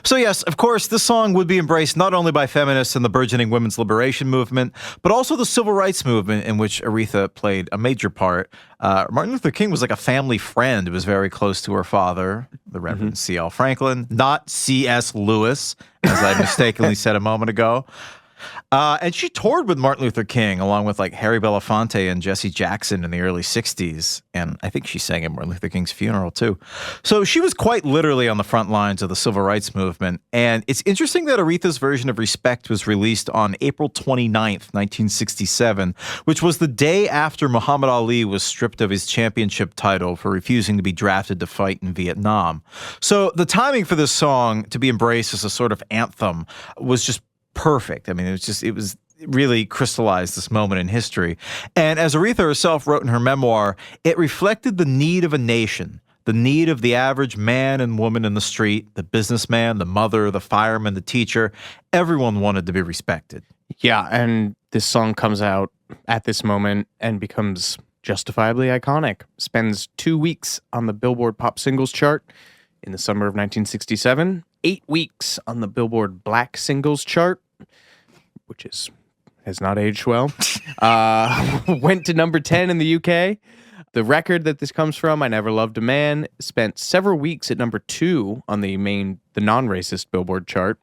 So yes, of course, this song would be embraced not only by feminists and the burgeoning women's liberation movement, but also the civil rights movement in which Aretha played a major part. Martin Luther King was like a family friend who was very close to her father, the Reverend C.L. Franklin, not C.S. Lewis, as I mistakenly said a moment ago. And she toured with Martin Luther King along with like Harry Belafonte and Jesse Jackson in the early 60s. And I think she sang at Martin Luther King's funeral too. So she was quite literally on the front lines of the civil rights movement. And it's interesting that Aretha's version of Respect was released on April 29th, 1967, which was the day after Muhammad Ali was stripped of his championship title for refusing to be drafted to fight in Vietnam. So the timing for this song to be embraced as a sort of anthem was just perfect. It was really crystallized this moment in history. And as Aretha herself wrote in her memoir, it reflected the need of a nation, the need of the average man and woman in the street, the businessman, the mother, the fireman, the teacher. Everyone wanted to be respected. Yeah, and this song comes out at this moment and becomes justifiably iconic. Spends 2 weeks on the Billboard Pop Singles chart in the summer of 1967, 8 weeks on the Billboard Black Singles chart, which has not aged well. Went to number 10 in the UK. The record that this comes from, I Never Loved a Man, spent several weeks at number 2 on the non-racist Billboard chart,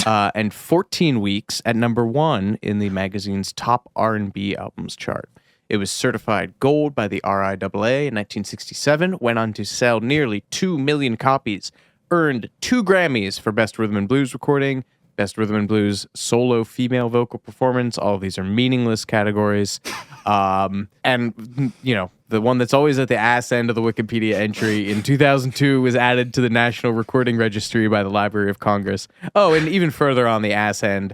and 14 weeks at number 1 in the magazine's top R&B albums chart. It was certified gold by the RIAA in 1967, went on to sell nearly 2 million copies, earned 2 Grammys for Best Rhythm and Blues Recording, Best Rhythm and Blues Solo Female Vocal Performance. All of these are meaningless categories. And, the one that's always at the ass end of the Wikipedia entry in 2002 was added to the National Recording Registry by the Library of Congress. Oh, and even further on the ass end,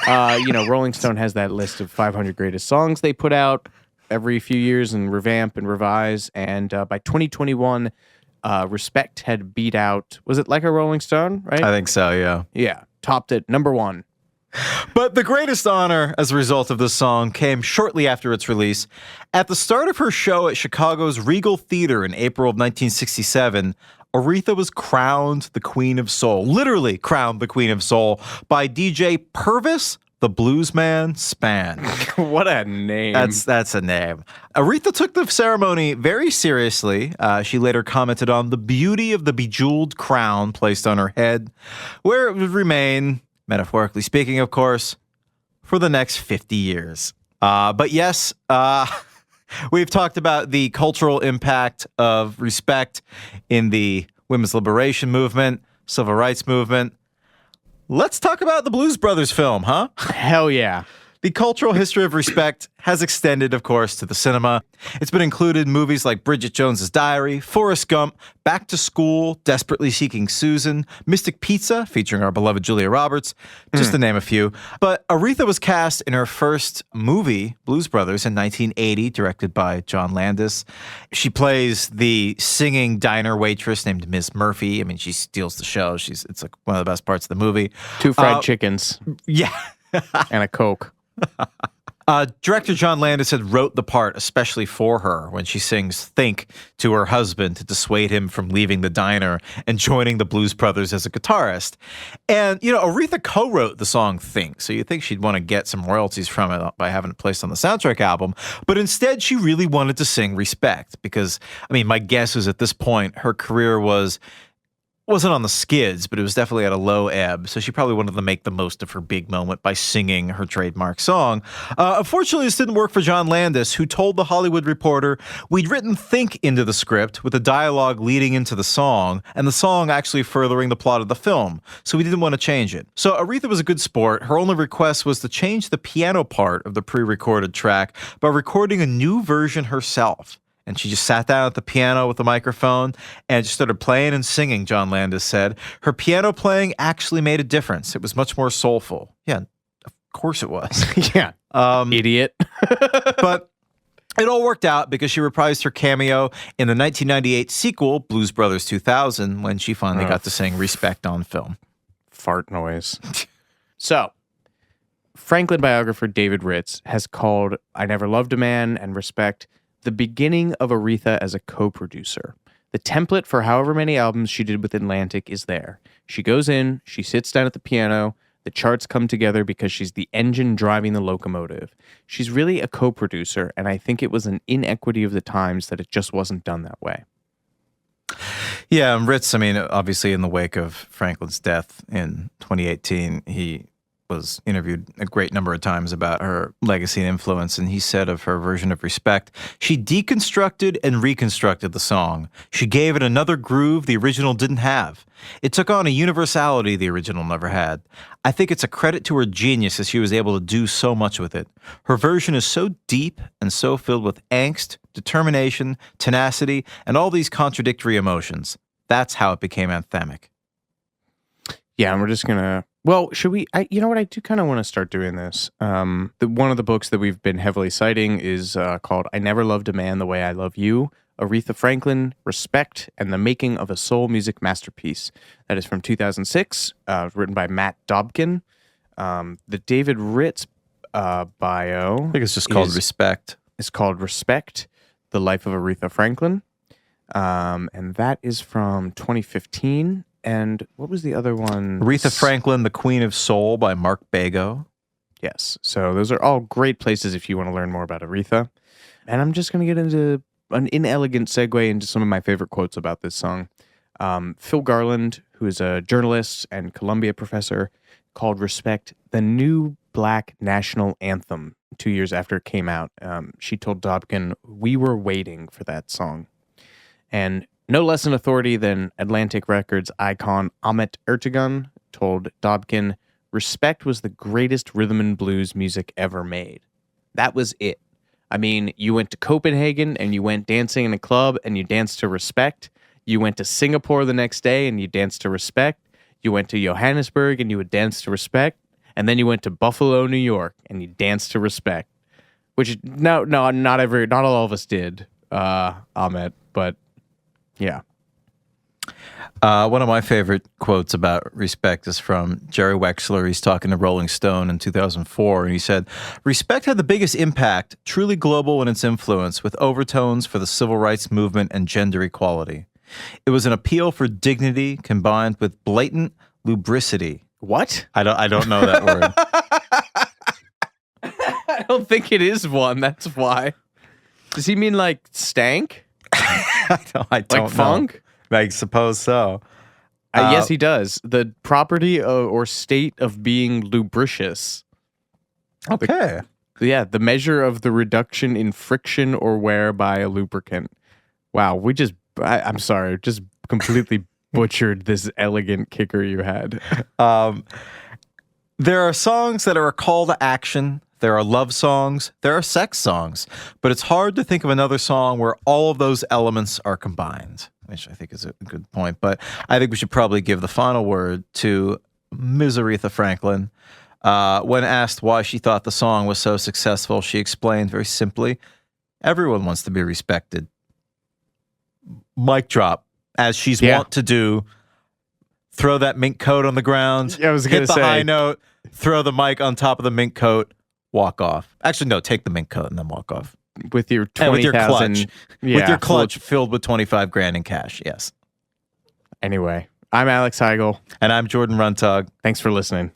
Rolling Stone has that list of 500 greatest songs they put out every few years and revamp and revise. And by 2021, Respect had beat out, was it Like a Rolling Stone, right? I think so, yeah. Yeah, topped it, number 1. But the greatest honor as a result of this song came shortly after its release. At the start of her show at Chicago's Regal Theater in April of 1967, Aretha was crowned the Queen of Soul, literally crowned the Queen of Soul, by DJ Purvis the Bluesman Span. What a name. That's a name. Aretha took the ceremony very seriously. She later commented on the beauty of the bejeweled crown placed on her head, where it would remain, metaphorically speaking, of course, for the next 50 years. But yes, We've talked about the cultural impact of respect in the women's liberation movement, civil rights movement. Let's talk about the Blues Brothers film, huh? Hell yeah. The cultural history of respect has extended, of course, to the cinema. It's been included in movies like Bridget Jones's Diary, Forrest Gump, Back to School, Desperately Seeking Susan, Mystic Pizza, featuring our beloved Julia Roberts, just to name a few. But Aretha was cast in her first movie, Blues Brothers, in 1980, directed by John Landis. She plays the singing diner waitress named Miss Murphy. I mean, she steals the show. It's like one of the best parts of the movie. 2 fried chickens. Yeah. And a Coke. Director John Landis had wrote the part especially for her when she sings Think to her husband to dissuade him from leaving the diner and joining the Blues Brothers as a guitarist. And, Aretha co-wrote the song Think, so you think she'd want to get some royalties from it by having it placed on the soundtrack album. But instead, she really wanted to sing Respect because, my guess is at this point, her career wasn't on the skids, but it was definitely at a low ebb. So she probably wanted to make the most of her big moment by singing her trademark song. Unfortunately, this didn't work for John Landis, who told The Hollywood Reporter, "We'd written Think into the script with the dialogue leading into the song, and the song actually furthering the plot of the film. So we didn't want to change it." So Aretha was a good sport. Her only request was to change the piano part of the pre-recorded track by recording a new version herself. And she just sat down at the piano with the microphone and just started playing and singing, John Landis said. Her piano playing actually made a difference. It was much more soulful. Yeah, of course it was. Yeah. Idiot. But it all worked out because she reprised her cameo in the 1998 sequel, Blues Brothers 2000, when she finally got to sing Respect on film. Fart noise. So, Franklin biographer David Ritz has called I Never Loved a Man and Respect the beginning of Aretha as a co-producer. The template for however many albums she did with Atlantic is there. She goes in, she sits down at the piano, the charts come together because she's the engine driving the locomotive. She's really a co-producer, and I think it was an inequity of the times that it just wasn't done that way. Yeah, and Ritz, obviously in the wake of Franklin's death in 2018, he was interviewed a great number of times about her legacy and influence, and he said of her version of Respect, she deconstructed and reconstructed the song. She gave it another groove the original didn't have. It took on a universality the original never had. I think it's a credit to her genius that she was able to do so much with it. Her version is so deep and so filled with angst, determination, tenacity, and all these contradictory emotions. That's how it became anthemic. Yeah, and we're just gonna. Well, should we? You know what? I do kind of want to start doing this. One of the books that we've been heavily citing is called "I Never Loved a Man the Way I Love You: Aretha Franklin, Respect, and the Making of a Soul Music Masterpiece." That is from 2006, written by Matt Dobkin. The David Ritz bio, I think it's just called Respect. It's called Respect: The Life of Aretha Franklin, and that is from 2015. And what was the other one? Aretha Franklin, The Queen of Soul by Mark Bago. Yes. So those are all great places if you want to learn more about Aretha. And I'm just going to get into an inelegant segue into some of my favorite quotes about this song. Phil Garland, who is a journalist and Columbia professor, called Respect the new Black national anthem 2 years after it came out. She told Dobkin, "We were waiting for that song." And no less an authority than Atlantic Records icon Ahmet Ertegun told Dobkin, "Respect was the greatest rhythm and blues music ever made." That was it. You went to Copenhagen and you went dancing in a club and you danced to Respect. You went to Singapore the next day and you danced to Respect. You went to Johannesburg and you would dance to Respect. And then you went to Buffalo, New York and you danced to Respect. Which, not all of us did, Ahmet, but yeah. One of my favorite quotes about Respect is from Jerry Wexler. He's talking to Rolling Stone in 2004, and he said, "Respect had the biggest impact, truly global in its influence, with overtones for the civil rights movement and gender equality. It was an appeal for dignity combined with blatant lubricity." What? I don't know that word. I don't think it is one. That's why. Does he mean like stank? I don't like know. funk? I suppose so. Yes, he does. The property or state of being lubricious. Okay. the measure of the reduction in friction or wear by a lubricant. Wow, I'm sorry, just completely butchered this elegant kicker you had. There are songs that are a call to action. There are love songs. There are sex songs. But it's hard to think of another song where all of those elements are combined, which I think is a good point. But I think we should probably give the final word to Ms. Aretha Franklin. When asked why she thought the song was so successful, she explained very simply, everyone wants to be respected. Mic drop, as she's wont to do. Throw that mink coat on the ground. I was going to say. Hit the high note. Throw the mic on top of the mink coat. Walk off. Actually, no. Take the mink coat and then walk off. With your 20,000. With your clutch. With your clutch filled with 25 grand in cash. Yes. Anyway, I'm Alex Heigl. And I'm Jordan Runtagh. Thanks for listening.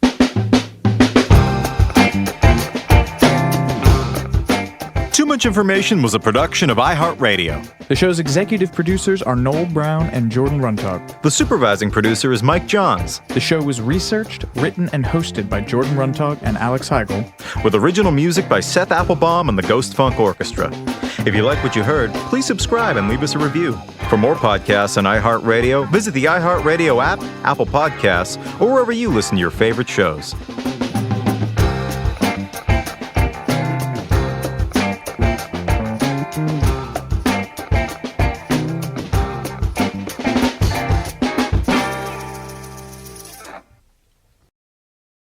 Too Much Information was a production of iHeart Radio. The show's executive producers are Noel Brown and Jordan Runtagh. The supervising producer is Mike Johns. The show was researched, written, and hosted by Jordan Runtagh and Alex Heigl. With original music by Seth Applebaum and the Ghost Funk Orchestra. If you like what you heard, please subscribe and leave us a review. For more podcasts on iHeart Radio, visit the iHeart Radio app, Apple Podcasts, or wherever you listen to your favorite shows.